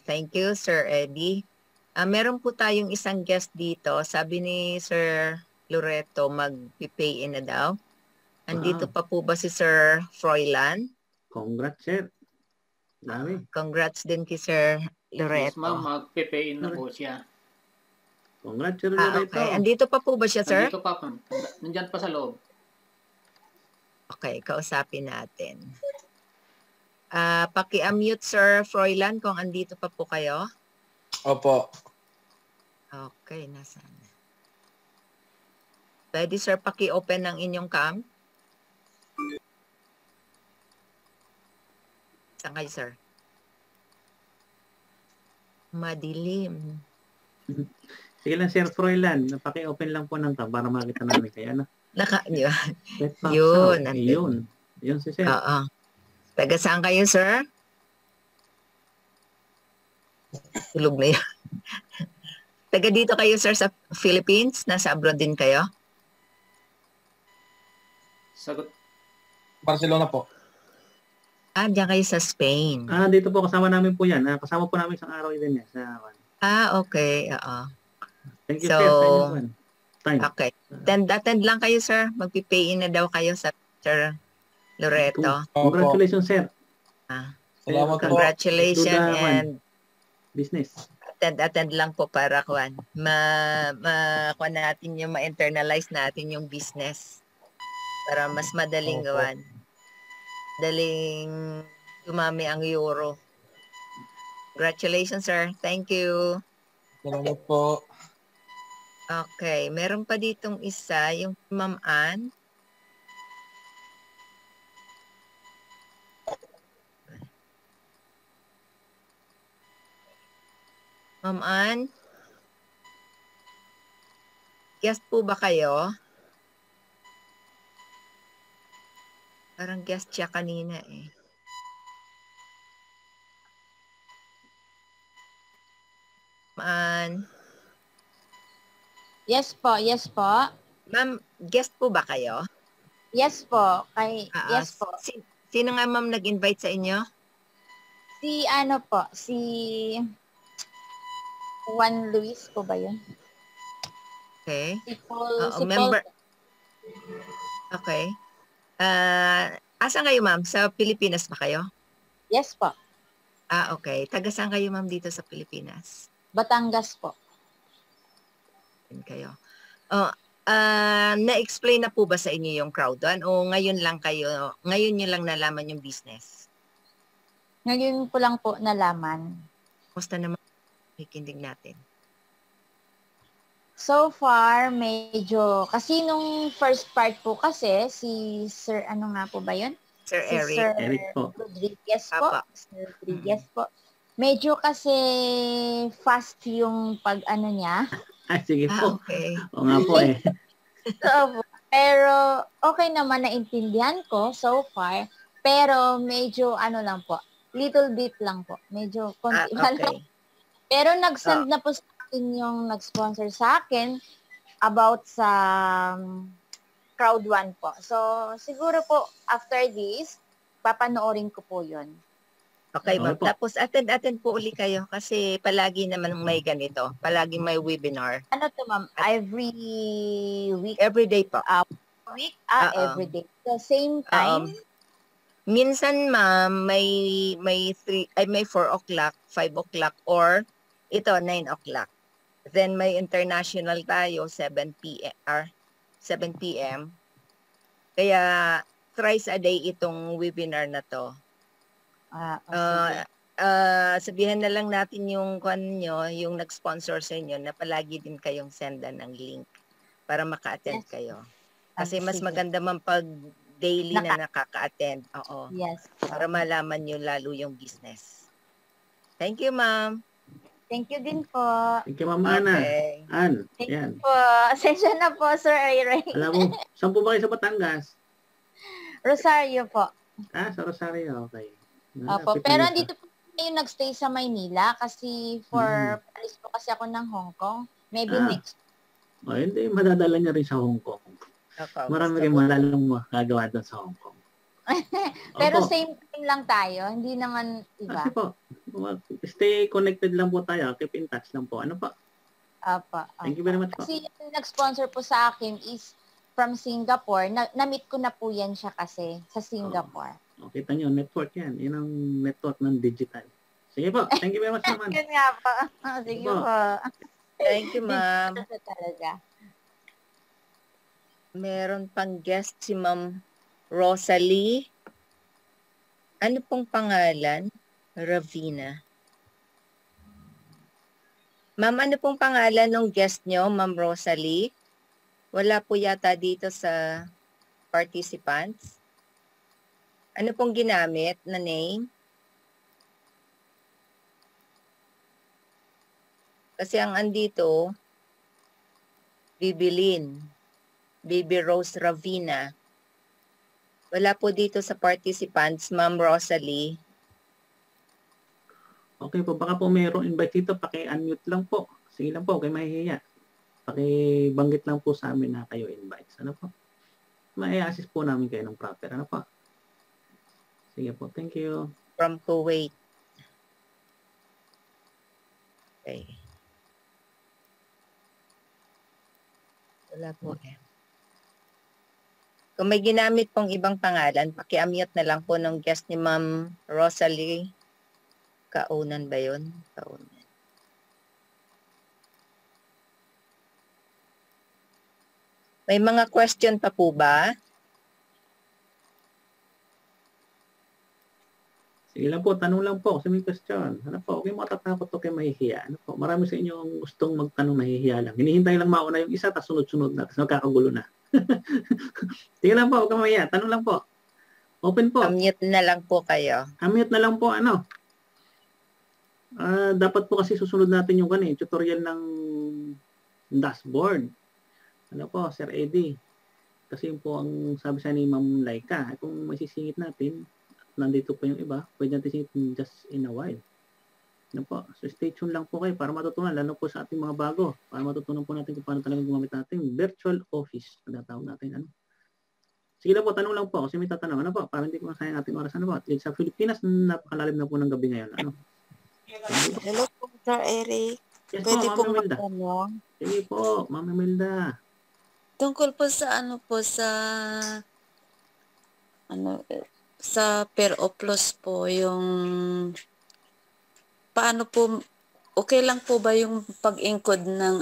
Thank you, Sir Eddie. Meron po tayong isang guest dito. Sabi ni Sir Loreto, mag-pay in na daw. Andito pa po ba si Sir Froilan? Congrats, sir. Dami. Congrats din kay Sir Loreto. Yes, ma'am. Mag-pay in na po siya. Congrats, sir Loreto. Okay. Andito pa po ba siya, sir? Andito pa, ma'am. Nandyan pa sa loob. Okay, kausapin natin. Paki-unmute, Sir Froilan, kung andito pa po kayo. Opo. Okay, nasaan? Pwede, sir, paki-open ng inyong cam. Saan kayo, sir? Madilim. Sige lang, Sir Froilan. Paki-open lang po ng cam para makita namin kayo. Ano? Yun. Yun si Sir. Oo. Taga saan kayo, sir? Tulog na yan. Taga dito kayo, sir, sa Philippines? Nasa abroad din kayo? Sagot. Barcelona po. Diyan kayo sa Spain. Dito po kasama namin po yan. Kasama po namin isang araw din yan. Okay. Oo. Thank you, So, sir, sa inyong time. Okay. Attend lang kayo, sir. Mag-pay in na daw kayo sa Sir Loreto. Congratulations, sir. Salamat po. Congratulations and business. attend lang po para kuan. Kuan natin yung ma-internalize natin yung business para mas madaling gawan. Daling dumami ang euro. Congratulations, sir. Thank you. Salamat po. Okay, meron pa ditong isa, yung Ma'am Ann. Ma'am Ann? Guest po ba kayo? Parang guest siya kanina eh. Ma'am? Yes po, yes po. Ma'am, guest po ba kayo? Yes po. Yes po. Sino nga ma'am nag-invite sa inyo? Si ano po, si Juan Luis po ba yun? Okay. Si Paul. Member. Okay. Asan kayo ma'am? Sa Pilipinas ba kayo? Yes po. Okay. Taga saan kayo ma'am dito sa Pilipinas? Batangas po. Yan kayo. Na-explain na po ba sa inyo yung crowd one o ngayon nyo lang nalaman yung business? Ngayon ko lang po nalaman. Kumusta naman kikindig natin? So far, medyo, kasi nung first part po kasi, si Sir, ano nga po ba yun? Sir Si Eric. Sir Eric po. Rodriguez po. Apa. Sir Rodriguez po. Medyo kasi fast yung pag-ano niya. Sige po. Okay. O nga po eh. So, pero okay naman naintindihan ko so far. Pero medyo ano lang po, little bit lang po. Medyo konti lang. Okay. Pero nag-send na po sa akin yung nag-sponsor sa akin about sa crowd one po. So, siguro po after this, papanoorin ko po yun. Okay, ma'am. Okay po. Tapos attend po uli kayo kasi palagi naman may ganito. Palagi may webinar. Ano to ma'am? Every week? Every day po. Week? Oo. Every day. The same time? Minsan ma'am, may 4 o'clock, 5 o'clock, or ito 9 o'clock. Then may international tayo 7 p.m. Kaya thrice a day itong webinar na to. Sabihan na lang natin yung yung nag-sponsor sa inyo na palagi din kayong sendan ng link para maka-attend kayo. Kasi mas Sige. maganda man pag daily na nakaka-attend. Oo. Yes. Para malaman nyo lalo yung business. Thank you, ma'am. Thank you din po. Thank you, Ma'am Ana. Okay. Ann, Thank yan. you po. Asensya na po, Sir Ray. Alam mo, saan po ba kayo sa Batangas? Rosario po. Sa Rosario, okay. Opo. Pero andito po ngayon nagstay sa Maynila kasi alis po kasi ako ng Hong Kong. Maybe next. Hindi, madadala niya rin sa Hong Kong. Okay. Marami rin malalang magagawa doon sa Hong Kong. Pero Opo. same time lang tayo. Hindi naman iba. Kasi po, stay connected lang po tayo. Keep in touch lang po. Ano po? Opo. Thank you very much po. Kasi yung nag-sponsor po sa akin is from Singapore. Na-meet ko na po yan siya kasi sa Singapore. Kita nyo, network yan. Yan ang network ng digital. Sige po. Thank you very much naman. Yun nga po. Sige Opo. po. Thank you, ma'am. Talaga. Meron pang guest si Ma'am Rosalie. Ano pong pangalan? Ravina. Ma'am, ano pong pangalan ng guest nyo, Ma'am Rosalie? Wala po yata dito sa participants. Ano pong ginamit na name? Kasi ang andito, Bibilin, Baby Rose Ravina. Wala po dito sa participants, Ma'am Rosalie. Okay po, baka po mayroong invite dito. Paki-unmute lang po. Sige lang po, kayo mahihiya. Paki-banggit lang po sa amin na kayo invite. Ano po? Mai-assist po namin kayo ng proper. Ano po? Sige po, thank you. From Kuwait. Okay. Wala po eh. Kung may ginamit pong ibang pangalan, paki-unmute na lang po ng guest ni Ma'am Rosalie. Kaunan ba yun? Kaunan. May mga question pa po ba? Sige lang po, tanong lang po. Kasi may question. Ano po, huwag yung matatakot o kayo mahihiya. Ano po, marami sa inyo ang gustong magtanong mahihiya lang. Hinihintay lang mauna yung isa, tapos sunod-sunod na, tapos nagkakagulo na. Sige lang po, huwag kang mahihiya. Tanong lang po. Open po. Unmute na lang po kayo. Unmute na lang po, ano? Dapat po kasi susunod natin yung tutorial ng dashboard. Ano po, Sir Eddie? Kasi yun po ang sabi sa ni Ma'am Laika. Kung masisingit natin, nandito pa yung iba, pwede natin singit just in a while. Ano po? So stay tuned lang po kayo para matutunan, lalo po sa ating mga bago, para matutunan po natin kung paano talaga gumamit natin virtual office. Natatawag natin, ano? Sige na po, tanong lang po kasi may tatanong. Ano po? Para hindi ko masayang ating oras. Ano po? At least sa Pilipinas, napakalalim na po ng gabi ngayon. Ano? Hello po, Sir Eric. Yes Pwede po, pong Ma'am Imelda. magtanong. Sige po, Ma'am Imelda. Tungkol po sa sa per-oplos po, yung paano po, okay lang po ba yung pag-encode ng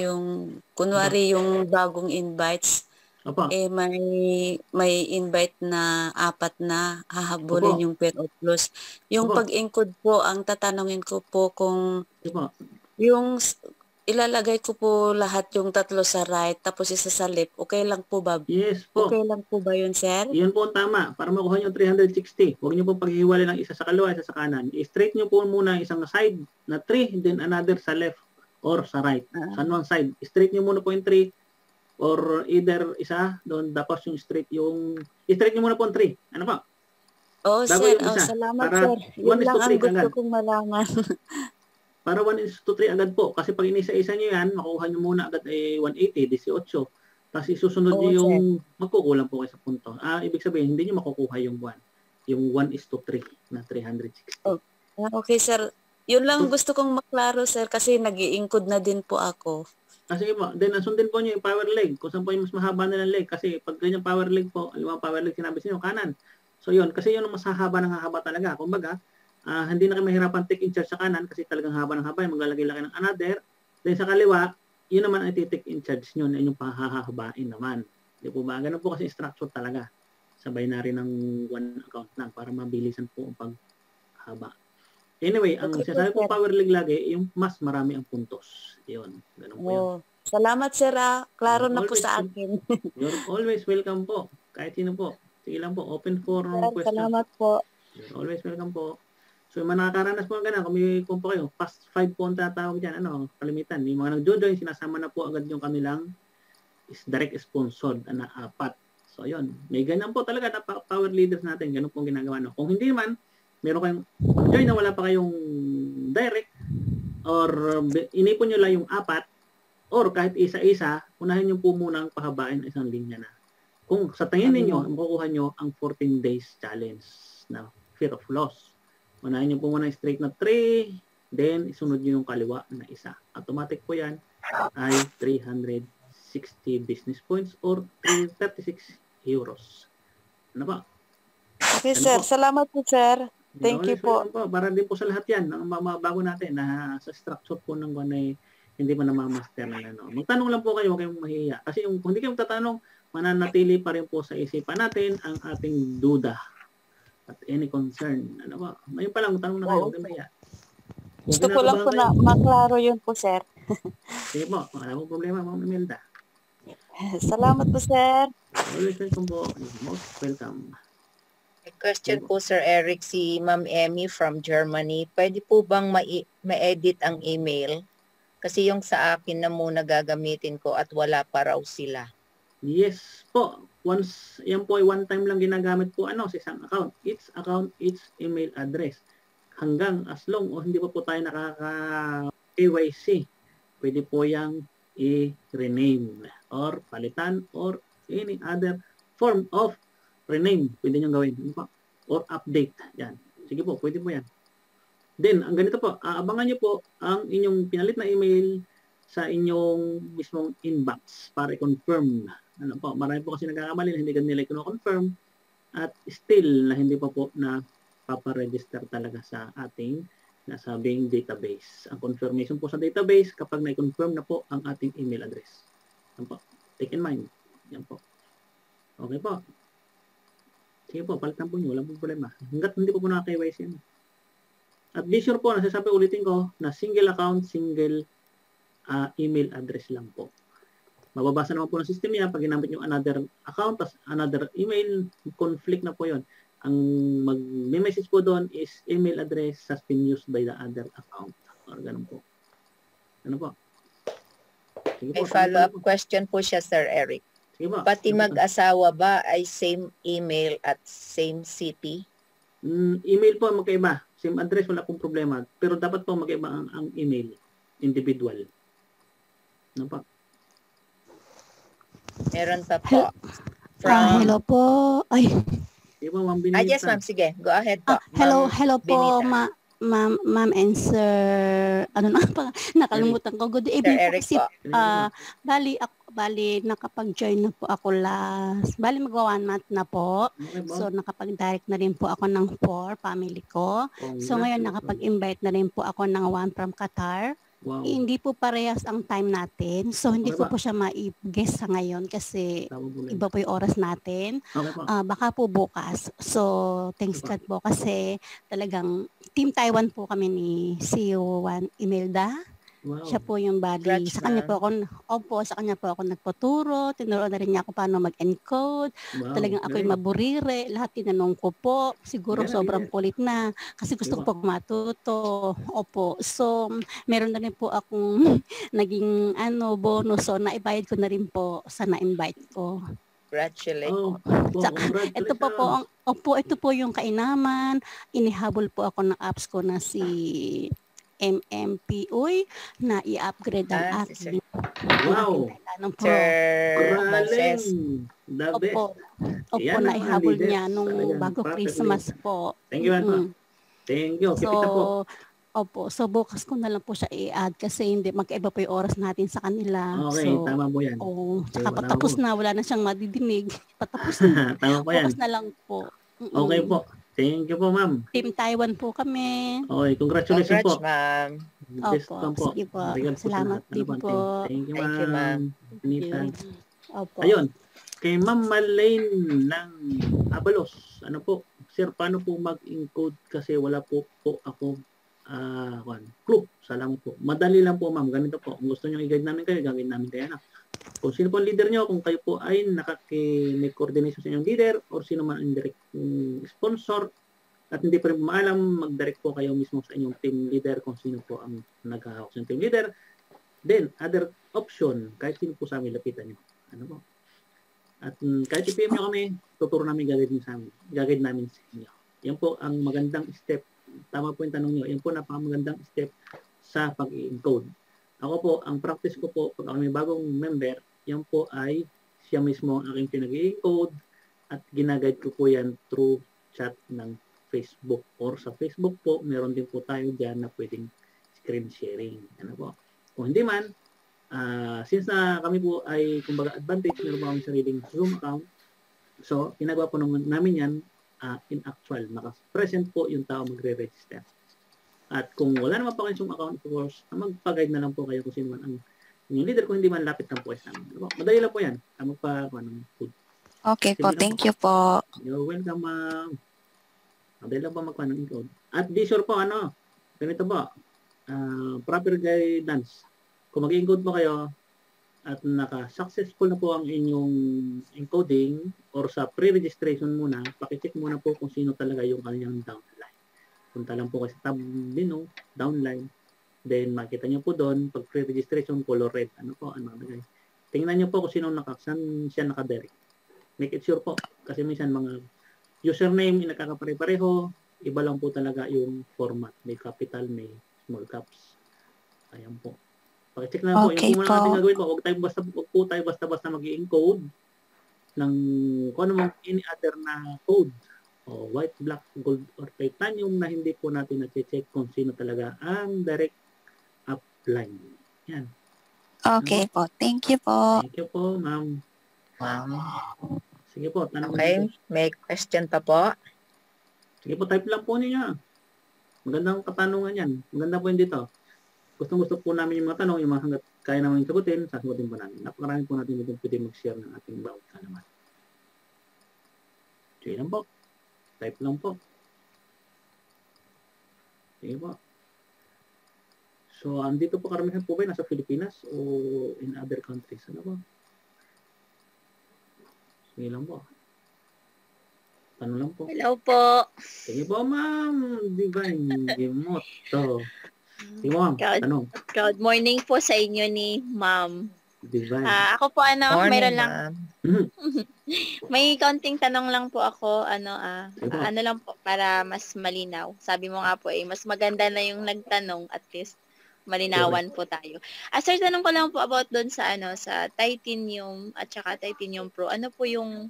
yung kunwari yung bagong invites, Opo. may invite na 4 na hahabulin Opo. yung per-oplos. Yung Opo. pag-encode po, ang tatanungin ko po kung Opo. yung ilalagay ko po lahat yung 3 sa right tapos isa sa left, okay lang po ba? Yes po. Okay lang po ba yun, sir? Yun po ang tama. Para makuha nyo 360. Huwag nyo po paghihiwalay ng isa sa kaliwa, isa sa kanan. I-straight nyo po muna isang side na 3, then another sa left or sa right. Sa one side. I-straight nyo muna po yung 3 or either isa doon, tapos yung straight nyo muna po yung 3. Ano po? Oh, Bago sir. yung isa. Salamat, Para sir. Yun 1:3 lang ang gusto agad. kong malaman. Para 1:3 agad po. Kasi pag inisa-isa nyo yan, makuha nyo muna agad 180, 18. Tapos isusunod nyo yung magkukulang po kayo sa punto. Ibig sabihin, hindi nyo makukuha yung 1. Yung 1:3 na 360. Oh, okay, sir. Yun lang gusto kong maklaro, sir, kasi nag-i-encode na din po ako. Sige po. Then, sundin po nyo yung power leg. Kung saan po yung mas mahaba na ng leg. Kasi pag ganyan power leg po, alam mo, power leg sinabi sa inyo, kanan. So yun, kasi yun ang mas haba ng haba talaga. Kumbaga, hindi na kayo mahirapan take in charge sa kanan kasi talagang haba ng haba. Maglalagay lang ng another. Then sa kaliwa, yun naman ang take in charge nyo na inyong pahahabain naman. Di po ba? Ganun po kasi structure talaga. Sabay na rin ng one account lang para mabilisan po ang paghaba. Anyway, ang sinasabi po power leg lagi, yung mas marami ang puntos. Yun. Ganun po yun. Salamat, sir. Klaro na po sa akin. You're always welcome po. Kahit sino po. Sige lang po. Open for questions. Salamat po. You're always welcome po. So, yung mga nakakaranas po ganun, kung po kayo, past 5 po ang tatawag dyan, kalimitan. Yung mga nag-join, sinasama na po agad yung kanilang direct sponsored na 4. So, yun. May ganyan po talaga na power leaders natin. Ganun po ginagawa. No? Kung hindi man, meron kayong join na wala pa kayong direct or inipon nyo lang yung 4 or kahit isa-isa, unahin nyo po muna ang pahabain ng isang linya na. Kung sa tingin ninyo, makukuha nyo ang 14 days challenge na fear of loss. Unahin nyo po muna yung straight na 3, then isunod nyo yung kaliwa na isa. Automatic po yan ay 360 business points or 36 euros. Ano ba? Okay, sir. Salamat po, sir. Thank you po. Para din po sa lahat yan, ng mga bago natin na sa structure po ng one ay hindi pa namamaster na Magtanong lang po kayo, huwag kayong mahihiya. Kasi kung hindi kayo magtatanong, mananatili pa rin po sa isipan natin ang ating duda at any concern. Ano ba? Ngayon pa lang, tanong na kayo, huwag kayong mahihiya. Gusto ko lang po na maklaro yun po, sir. Sige po, wala mong problema, Ma'am Imelda. Salamat po, sir. Always welcome po. Most welcome. May question po, Sir Eric, si Ma'am Emmy from Germany. Pwede po bang ma-edit ang email? Kasi yung sa akin na muna gagamitin ko at wala pa raw sila. Yes po. Once, yan po ay one time lang ginagamit po sa isang account. Each account, each email address. Hanggang as long o hindi pa po tayo nakaka-KYC, pwede po yang i-rename or palitan or any other form of rename. Pwede nyo gawin. Or update. Yan. Sige po, pwede po yan. Then, ang ganito po, abangan nyo po ang inyong pinalit na email sa inyong mismong inbox para i-confirm. Ano po, marami po kasi nagkakamali na hindi nila i-confirm at still na hindi pa po na paparegister talaga sa ating nasabing database. Ang confirmation po sa database kapag na-confirm na po ang ating email address. Yan po. Take in mind. Yan po. Okay po. Sige po, palitan po nyo. Walang problema. Hanggat hindi po po naka-KYC yan. At be sure po, nasasabi ulitin ko, na single account, single email address lang po. Mababasa naman po ng system niya pag ginamit yung another account, tas another email, conflict na po yon. ang mag-message po doon is email address has been used by the other account. Or ganun po. Ano po? Sige May po, follow-up tanong po. question po siya, Sir Eric. Sige po. Pati Sige po. mag-asawa ba ay same email at same city? Email po magkaiba. Same address, wala pong problema. Pero dapat po magkaiba ang email. Individual. Ano po? Meron pa po. From... Hello po. Ay, Sige po, Ma'am Benita. yes, ma'am. Sige. Go ahead po. hello, Ma'am hello po, Benita. ma'am and sir. Ano na pa? Nakalimutan ko. Good Sir evening po. Eric Kasi, po. bali, nakapag-join na po ako last. Bali, magwa 1 month na po. Okay po. So, nakapag-direct na rin po ako ng 4 family ko. So, ngayon, nakapag-invite na rin po ako ng 1 from Qatar. Wow. Hindi po parehas ang time natin. So, hindi Okay ko ba? po siya ma-guess sa ngayon kasi Tama po lang. iba po yung oras natin. Okay po. Baka po bukas. So, thanks Diba? God po kasi talagang Team Taiwan po kami ni CEO1 Imelda. Wow. Siya po yung bali. Congrats, Sa kanya po ako, sa kanya po ako nagpaturo. Tinuro na rin niya ako paano mag-encode. Wow. Talagang ako'y Galing. maburire. Lahat tinanong ko po. Siguro Galing, sobrang galing. kulit na. Kasi gusto Diba? ko po matuto. Opo. So, meron na rin po akong naging bonus. So, naibayad ko na rin po sa na-invite ko. Congratulations. Oh, Tsaka, congratulations. ito po yung kainaman. Inihabol po ako ng apps ko na si MMPOy na i-upgrade ang Si aking Wow. Kailangan po. Sir Moises. Galing. The best. Opo, Yan ang mga naihabol leaders. niya nung Talagang bago proper Christmas leader. po. Thank you, Anto. Mm-mm. Thank you. Pipita po. So bukas ko na lang po siya i-add kasi hindi magkaiba po yung oras natin sa kanila. Okay, So, tama po yan. tsaka wala patapos po. na, wala na siyang madidinig. Patapos na. Tama po yan. Bukas na lang po. Mm-mm. Okay po. Thank you po, ma'am. Team Taiwan po kami. Okay, congratulations Congrats, po. ma'am. Best Opo, lang po. sige po. Regards po sa Salamat lahat. din Ano po. Thank you, Thank you, ma'am. Benita. Opo. Ayun. Kay Ma'am Marlene ng Abalos. Ano po? Sir, paano po mag-encode kasi wala po ako clue. Salamat po. Madali lang po, ma'am. Ganito po. Kung gusto nyo i-guide namin kayo, gawin namin kayo na. Kung sino po ang leader nyo, kung kayo po ay may coordination sa inyong leader or sino man ang direct sponsor at hindi pa rin maalam, mag-direct po kayo mismo sa inyong team leader kung sino po ang naghahawak sa team leader. Then, other option, kahit sino po sa amin, lapitan nyo. Ano po? At kahit i-PM nyo kami, tuturo namin gagawin namin sa inyo. Yan po ang magandang step. Tama po yung tanong nyo. Yan po napakamagandang step sa pag-i-encode. Ako po, ang practice ko po, pag may bagong member, yan po ay siya mismo ang aking pinag-i-encode at ginaguide ko po yan through chat ng Facebook. Or sa Facebook po, meron din po tayo dyan na pwedeng screen sharing. Ano po? Kung hindi man, since na kami po ay kumbaga advantage, meron po kami sariling Zoom account. So, ginagawa po namin yan in actual. Naka-present po yung tao magre-register. At kung wala naman po kayo Zoom account, of course, mag-guide na lang po kayo kung sino man ang inyong leader. Kung hindi man, lapit lang po kayo namin. Madali lang po yan. Food. Okay po, thank you po. You're welcome, ma'am. Madali lang po magkuha ng encode. At be sure po, ganito po, proper guidance. Kung mag-encode po kayo at naka-successful na po ang inyong encoding or sa pre-registration muna, pakicheck muna po kung sino talaga yung kanyang downline. Punta lang po kayo sa tab menu, downline. Then makita nyo po doon, pag pre-registration, color red. Ano nalagay. Tingnan nyo po kung sino saan siya nakadirect. Make it sure po. Kasi minsan mga username yung nakakapare-pareho, iba lang po talaga yung format. May capital, may small caps. Ayan po. Pakicheck na po. Okay yung po muna natin gagawin po. Huwag po tayo basta-basta mag-i-encode ng kung ano mang any other na code. O white, black, gold, or titanium na hindi po natin na-check kung sino talaga ang direct upline. Yan. Okay po, thank you po. Thank you po, ma'am. Sige po, tanong Okay, may question pa po. Sige po, type lang po niya. Magandang katanungan yan. Maganda po yun dito. Gusto po namin yung mga tanong, yung mga hanggat kaya namin sagutin, sasagutin po namin. Napakarami po natin dito pwede mag-share ng ating bawat kalaman. Sige lang po. Type lang po. Sige po. So, andito po karamihan po ba nasa Pilipinas o in other countries? Ano po? Sige lang po. Tanong lang po. Hello po. Sige po, ma'am. Divine Gimoto. Sige po, ma'am. Tanong. Good morning po sa inyo ni Ma'am. Divine. Ako po meron lang. Mhm. May kaunting tanong lang po ako, Sige po. ano lang po para mas malinaw. Sabi mo nga po mas maganda na yung nagtanong, at least malinawan po tayo. Sir, tanong ko lang po about doon sa sa Titanium at saka Titanium Pro. Ano po yung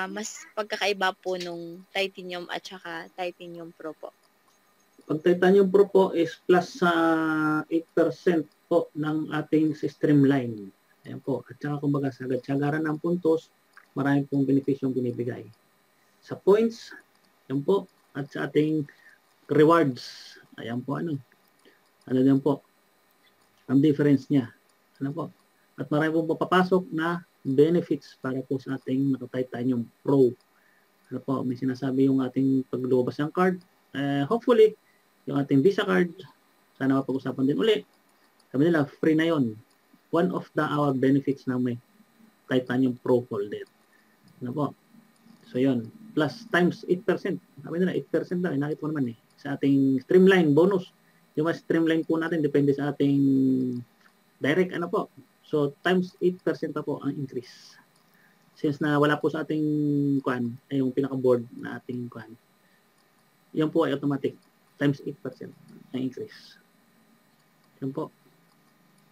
mas pagkakaiba po nung Titanium at saka Titanium Pro po? Pag Titanium Pro po is plus sa 8% po ng ating streamline. Ayan po. At saka kumbaga sa agad-sagaran ng puntos, marami pong benefisyong binibigay. Sa points, yan po. At sa ating rewards, ayan po ano din po ang difference niya. Ano po? At marami pong papapasok na benefits para po sa ating Titanium Pro. Ano po? May sinasabi yung ating paglubas ng card. Hopefully, yung ating Visa card, sana mapag-usapan din uli. Sabi nila, free na yon. One of our benefits na may Titanium Pro folder. Ano po? So, yon. Plus times 8%. Sabi nila, 8% daw. Nakita ko naman sa ating streamline bonus. Yung mas streamline po natin, depende sa ating direct, ano po. So, times 8% pa po ang increase. Since na wala po sa ating yung pinaka-board na ating yan po ay automatic. Times 8% ang increase. Yan po.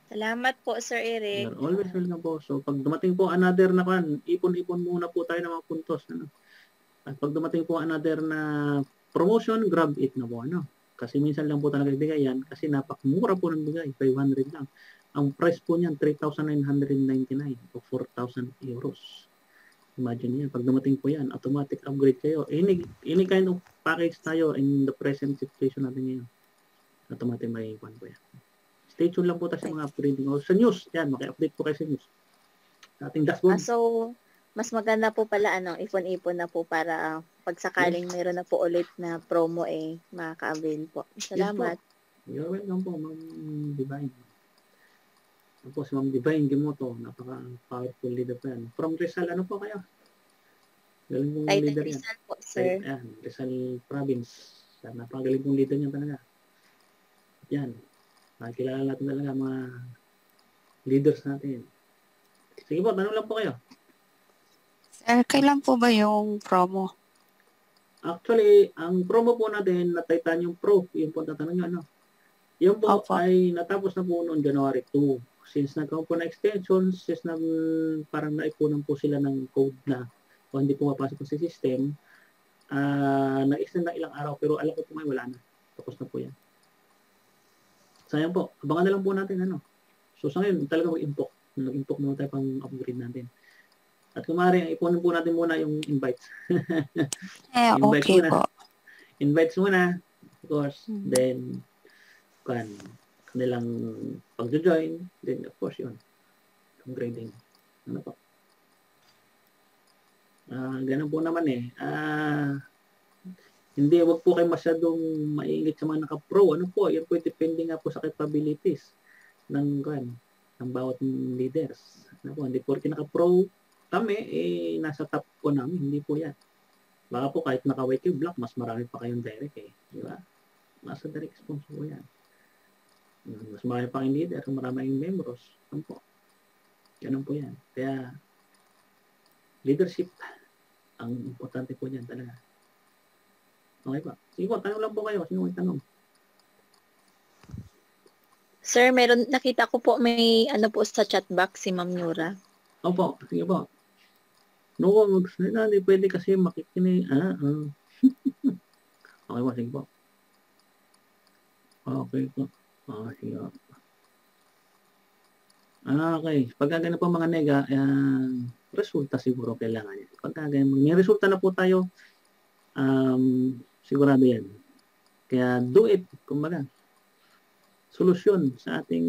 Salamat po, Sir Eric. You're always welcome po. So, pag dumating po another na ipon-ipon muna po tayo ng mga puntos. At pag dumating po another na promotion, grab it na po. Kasi minsan lang po talaga ibigay yan. Kasi napakamura po ng bigay. 500 lang. Ang price po niyan, 3,999 o 4,000 euros. Imagine yan. Pag dumating po yan, automatic upgrade kayo. Any kind of package tayo in the present situation natin ngayon. Automatic may po yan. Stay tuned lang po tayo sa mga upgrading. O sa news, yan, maki-update po kayo sa news. Sa ating dashboard. So, mas maganda po pala, ipon-ipon na po para pag sakaling mayroon na po ulit na promo, makaka-avail po. Salamat. Yes, you're welcome po, Ma'am Divine. Ano po, si Ma'am Divine Gimoto, napaka-powerful leader po yan. From Rizal, ano po kayo? Galing pong leader yan. Rizal po, sir. Ayan, Rizal Province. Napakagaling pong leader niyan talaga. Yan. Makikilala natin talaga mga leaders natin. Sige po, tanong lang po kayo. Sir, kailan po ba yung promo? Actually, ang promo po natin na Titanium Pro, yun po tatanong nyo, Yun po ay natapos na po noong January 2. Since nagkaroon po na extension, since parang naipunan po sila ng code na kung hindi po mapasok po sa system, na-extend na ilang araw, pero alam ko po may wala na. Tapos na po yan. Sayang po, abangan na lang po natin So sa ngayon, talaga mag-impok. Mag-impok muna tayo pang upgrade natin. At kung maaari, ipunin po natin muna yung invites. Invites okay muna. po. Invites muna, of course. Then, kanilang pag-join. Then, of course, yun. Upgrading. Ano po? Ganun po naman hindi, wag po kayo masyadong maingit sa mga naka-pro. Ano po? Yan po, depende nga po sa capabilities ng bawat leaders. Ano po? Hindi po rin naka-pro kami, nasa top po namin. Hindi po yan. Baka po kahit naka-white yung black, mas marami pa kayong direct Di ba? Nasa direct sponsor po yan. Mas marami pa kayong leader, marami kayong members. Ano po? Ganun po yan. Kaya, leadership, ang importante po yan talaga. Okay pa. Sige po, tanong lang po kayo. Sino may tanong? Sir, nakita ko po may po sa chat box si Ma'am Nura. Opo, sige po. No, hindi pwede kasi makikinig. Okay po, sige po. Okay po. Sige po. Okay. Pagka ganun po mga nega, resulta siguro kailangan yan. Pagka ganun, may resulta na po tayo, sigurado yan. Kaya do it, kumbaga. Solusyon sa ating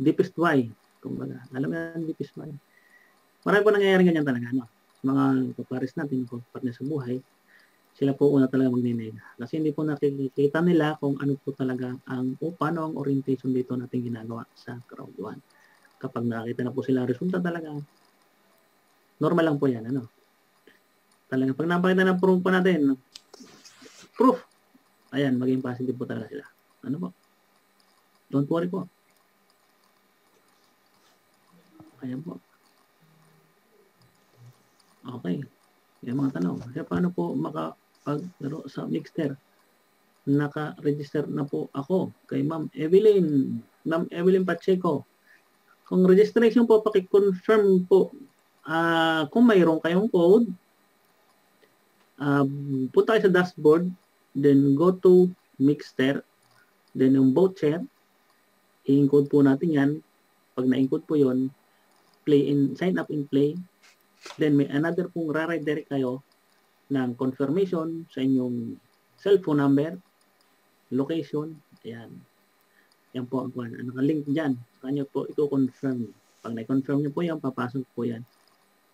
deepest why. Kumbaga, alam mo yan, deepest why. Marami po nangyayari ganyan talaga. Mga kapares natin, partner sa buhay, sila po una talaga magninega. Kasi hindi po nakikita nila kung ano po talaga paano ang orientation dito natin ginagawa sa crowd 1. Kapag nakita na po sila resulta talaga, normal lang po yan. Talaga, pag napakita ng proof pa natin, proof, ayan, maging positive po talaga sila. Ano po? Don't worry po. Ayan po. Okay. Yung mga tanong. Kaya paano po makapaglaro sa Mixter? Naka-register na po ako kay Ma'am Evelyn. Ma'am Evelyn Pacheco. Kung registration po, paki-confirm po kung mayroon kayong code. Punta kayo sa dashboard, then go to Mixter, then yung voucher, i-encode po natin yan. Pag na-encode po yun, sign up in play. Then may another pong re-redirect kayo ng confirmation sa inyong cellphone number, location, ayan. Yan po ang naka-link dyan. Kanya po ito confirm. Pag na-confirm nyo po yan, papasok po yan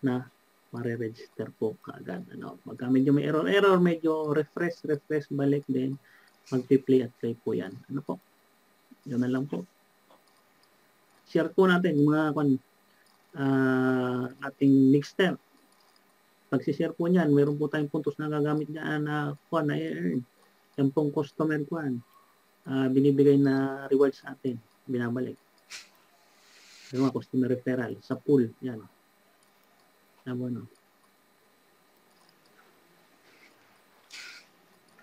na mare-register po kaagad. Pagka medyo may error, medyo refresh, balik din, mag-play at play po yan. Ano po? Yun na lang po. Share po natin yung mga ating Mixter. Pag si-share po niyan, meron po tayong puntos na gagamit niya na i-earn. Yan pong customer binibigay na reward sa atin. Binabalik. Yung mga customer referral sa pool. Yan. Ano?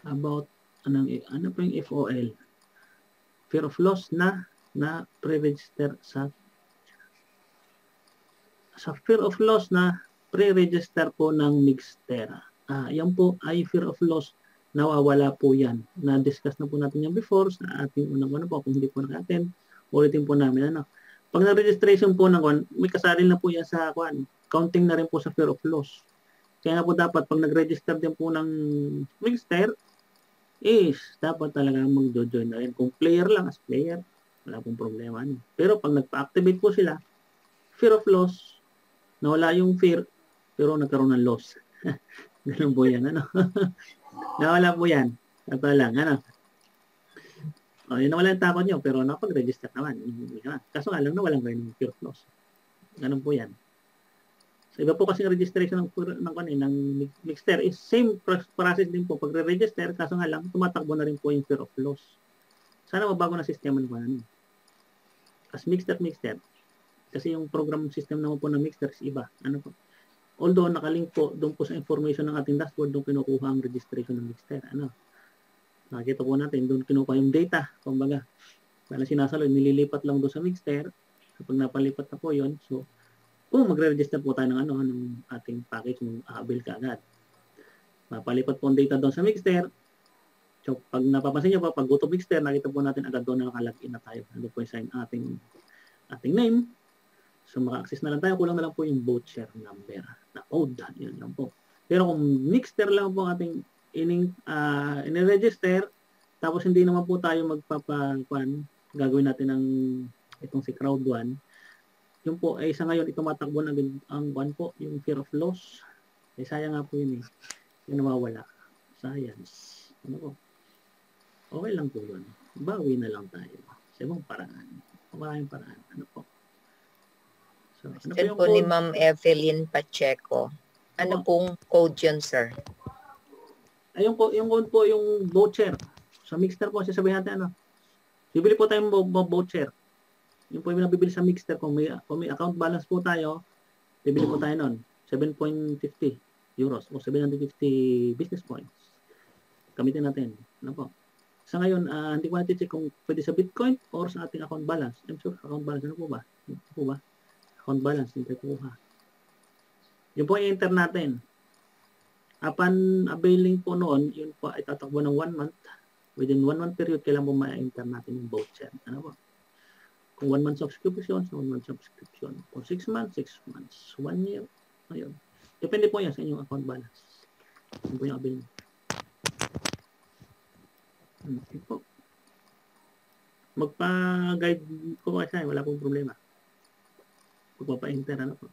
About ano po yung FOL? Fear of loss na pre-register sa fear of loss na pre-register po ng Mixter. Yan po ay fear of loss, nawawala po yan. Na-discuss na po natin yan before sa ating unang po. Kung hindi po naka-attend, ulitin po namin. Pag na-registration po ng may kasali na po yan sa counting na rin po sa fear of loss. Kaya nga po dapat pag nag-register din po ng Mixter, dapat talaga mag-join na rin. Kung player lang as player, wala pong problema. Pero pag nagpa-activate po sila, fear of loss, nawala yung fear, pero nagkaroon ng loss. Ganun po yan, nawala po yan. Ito lang, yun nawala yung takot nyo, pero napag-register naman. Kaso nga lang, nawalan kayo ng fear of loss. Ganun po yan. So, iba po kasi yung registration ng Mixter is same process din po. Pag re-register, kaso nga lang, tumatakbo na rin po yung fear of loss. Sana mabago na sistema ng As Mixter. Kasi yung program system naman po ng Mixter is iba. Although nakalink po doon po sa information ng ating dashboard, doon kinukuha ang registration ng Mixter. Nakikita po natin, doon kinukuha yung data. Kumbaga, wala sinasalo, nililipat lang doon sa Mixter. Kapag napalipat na po yun, so, kung magre-register po tayo ng ng ating package, ng avail ka agad. Mapalipat po ang data doon sa Mixter. So, pag napapansin nyo po, pag go to Mixter, nakita po natin agad doon na nakalagin na tayo. Ano po yung ating name. So, maka-access na lang tayo. Kulang na lang po yung voucher number na code. Yun lang po. Pero kung Mixter lang po ating in-register, tapos hindi naman po tayo gagawin natin itong si Crowd1, yun po, sa ngayon, tumatakbo na ang yung fear of loss. Sayang nga po yun yung nawawala. Science. Ano po? Okay lang po yun. Bawi na lang tayo. Sa ibang paraan. Maraming paraan. Ano po? So, ano po yung code? Ni code? Ma'am Evelyn Pacheco. Ano pong code yun, sir? Yung code po, yung voucher. Sa Mixter po, sasabihin natin, bibili po tayong voucher. Yung po yung nabibili sa Mixter, kung may account balance po tayo, bibili po tayo nun, 7.50 euros o 750 business points. Gamitin natin. Ano po? Sa ngayon, hindi ko natin check kung pwede sa Bitcoin or sa ating account balance. I'm sure, account balance, ano po ba? Account balance, hindi ko ha. Yun po i-enter natin. Upon availing po noon, yun po ay tatakbo ng 1 month. Within 1 month period, kailan po ma-enter natin yung voucher. Ano po? Kung 1 month subscription, 1 month subscription. Kung 6 months, 6 months. 1 year. Ayun. Depende po yan sa inyong account balance. Yun po yung avail. Okay po. Magpa-guide ko kasi wala pong problema. Magpapa-enter, ano po.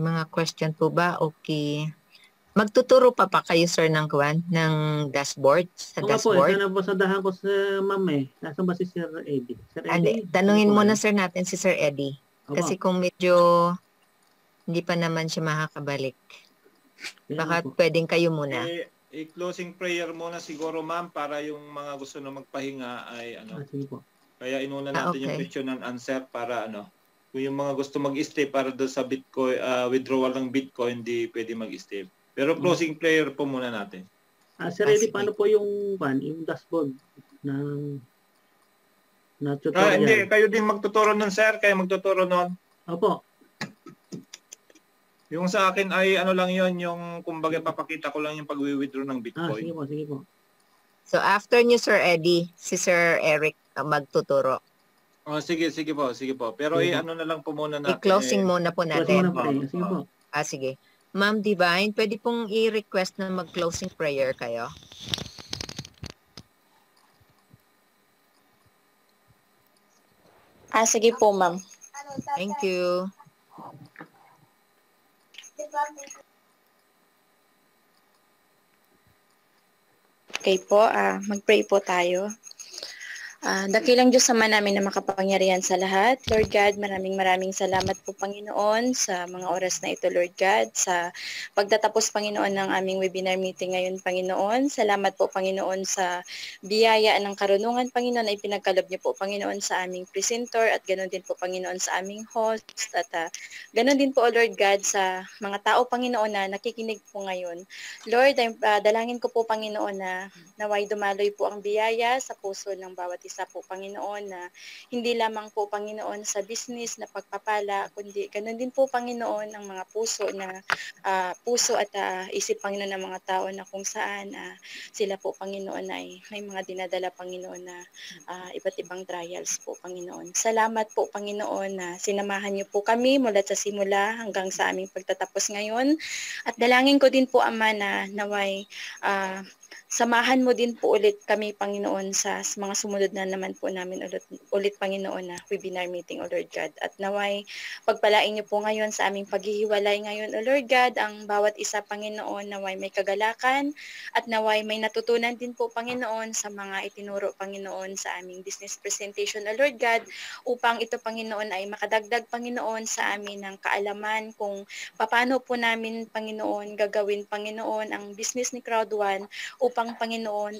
Mga question po ba? Okay. Magtuturo pa kayo, sir, ng dashboard? Sa dashboard? Sana po sadahan ko sa ma'am Nasaan ba si Sir Eddie? Sir Eddie? Tanungin muna, sir, natin si Sir Eddie. Kasi kung medyo Hindi pa naman siya makakabalik. Kaya Baka po. pwedeng kayo muna. I-closing prayer muna siguro, ma'am, para yung mga gusto na magpahinga ay Sige po. kaya inuna natin yung question and answer para kung yung mga gusto mag-stay para doon sa Bitcoin, withdrawal ng Bitcoin, hindi pwede mag-stay. Pero closing prayer po muna natin. Sir Eddie, paano po yung dashboard na tutorial? Hindi, kayo din magtuturo nun, sir. Kayo magtuturo nun. Opo. Yung sa akin ay lang yon, yung kumbaga papakita ko lang yung pag-withdraw ng Bitcoin. Sige po, sige po. So after nyo, Sir Eddie, si Sir Eric magtuturo. Sige po. Pero na lang po muna natin. I-closing muna po natin. Sige po. Sige. Ma'am Divine, pwede pong i-request na mag-closing prayer kayo? Sige po, ma'am. Thank you. Okay po, mag-pray po tayo. Dakilang Diyos Ama namin na makapangyarihan sa lahat. Lord God, maraming salamat po Panginoon sa mga oras na ito, Lord God, sa pagtatapos Panginoon ng aming webinar meeting ngayon, Panginoon. Salamat po Panginoon sa biyaya ng karunungan, Panginoon, ay pinagkalob niyo po Panginoon sa aming presenter at ganoon din po Panginoon sa aming host at ganoon din po, Lord God, sa mga tao Panginoon na nakikinig po ngayon. Lord, dalangin ko po Panginoon na naway dumaloy po ang biyaya sa puso ng bawat isa po Panginoon, na hindi lamang po Panginoon sa business na pagpapala, kundi ganun din po Panginoon ang mga puso na puso at isip Panginoon ng mga tao na kung saan sila po Panginoon ay may mga dinadala Panginoon na iba't ibang trials po Panginoon. Salamat po Panginoon na sinamahan niyo po kami mula sa simula hanggang sa aming pagtatapos ngayon, at dalangin ko din po Ama na naway samahan mo din po ulit kami, Panginoon, sa mga sumunod na naman po namin ulit Panginoon, na webinar meeting, O Lord God. At naway, pagpalain niyo po ngayon sa aming paghihiwalay ngayon, O Lord God, ang bawat isa, Panginoon, naway may kagalakan at naway may natutunan din po, Panginoon, sa mga itinuro, Panginoon, sa aming business presentation, O Lord God, upang ito, Panginoon, ay makadagdag, Panginoon, sa amin ng kaalaman kung paano po namin, Panginoon, gagawin, Panginoon, ang business ni Crowd1 upang Panginoon,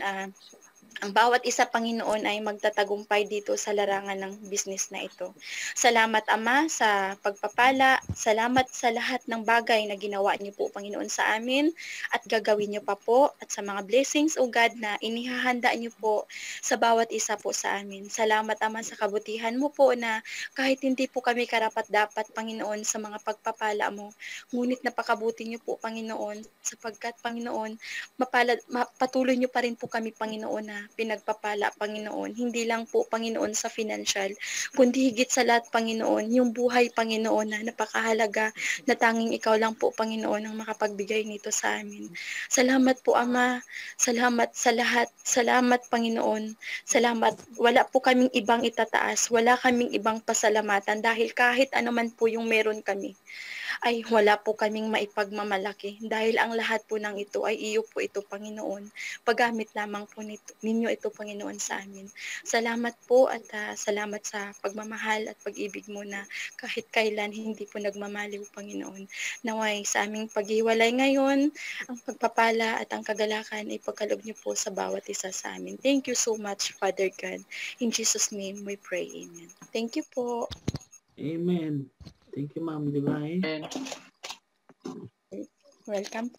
ang bawat isa, Panginoon, ay magtatagumpay dito sa larangan ng business na ito. Salamat, Ama, sa pagpapala. Salamat sa lahat ng bagay na ginawa niyo po, Panginoon, sa amin at gagawin niyo pa po, at sa mga blessings, O God, na inihahanda niyo po sa bawat isa po sa amin. Salamat, Ama, sa kabutihan mo po na kahit hindi po kami karapat-dapat, Panginoon, sa mga pagpapala mo, ngunit napakabuti niyo po, Panginoon, sapagkat, Panginoon, patuloy niyo pa rin po kami, Panginoon, na pinagpapala, Panginoon. Hindi lang po, Panginoon, sa financial, kundi higit sa lahat, Panginoon, yung buhay, Panginoon, na napakahalaga, na tanging ikaw lang po, Panginoon, ang makapagbigay nito sa amin. Salamat po, Ama. Salamat sa lahat. Salamat, Panginoon. Salamat. Wala po kaming ibang itataas. Wala kaming ibang pasalamatan dahil kahit anuman po yung meron kami, ay wala po kaming maipagmamalaki dahil ang lahat po ng ito ay iyo po ito, Panginoon. Paggamit lamang po ninyo ito, Panginoon, sa amin. Salamat po at salamat sa pagmamahal at pag-ibig mo na kahit kailan hindi po nagmamaliw, Panginoon. Naway sa aming paghiwalay ngayon, ang pagpapala at ang kagalakan ay pagkalob niyo po sa bawat isa sa amin. Thank you so much, Father God. In Jesus' name we pray. Amen. Thank you po. Amen. Thank you, Ma'am Divine. Welcome.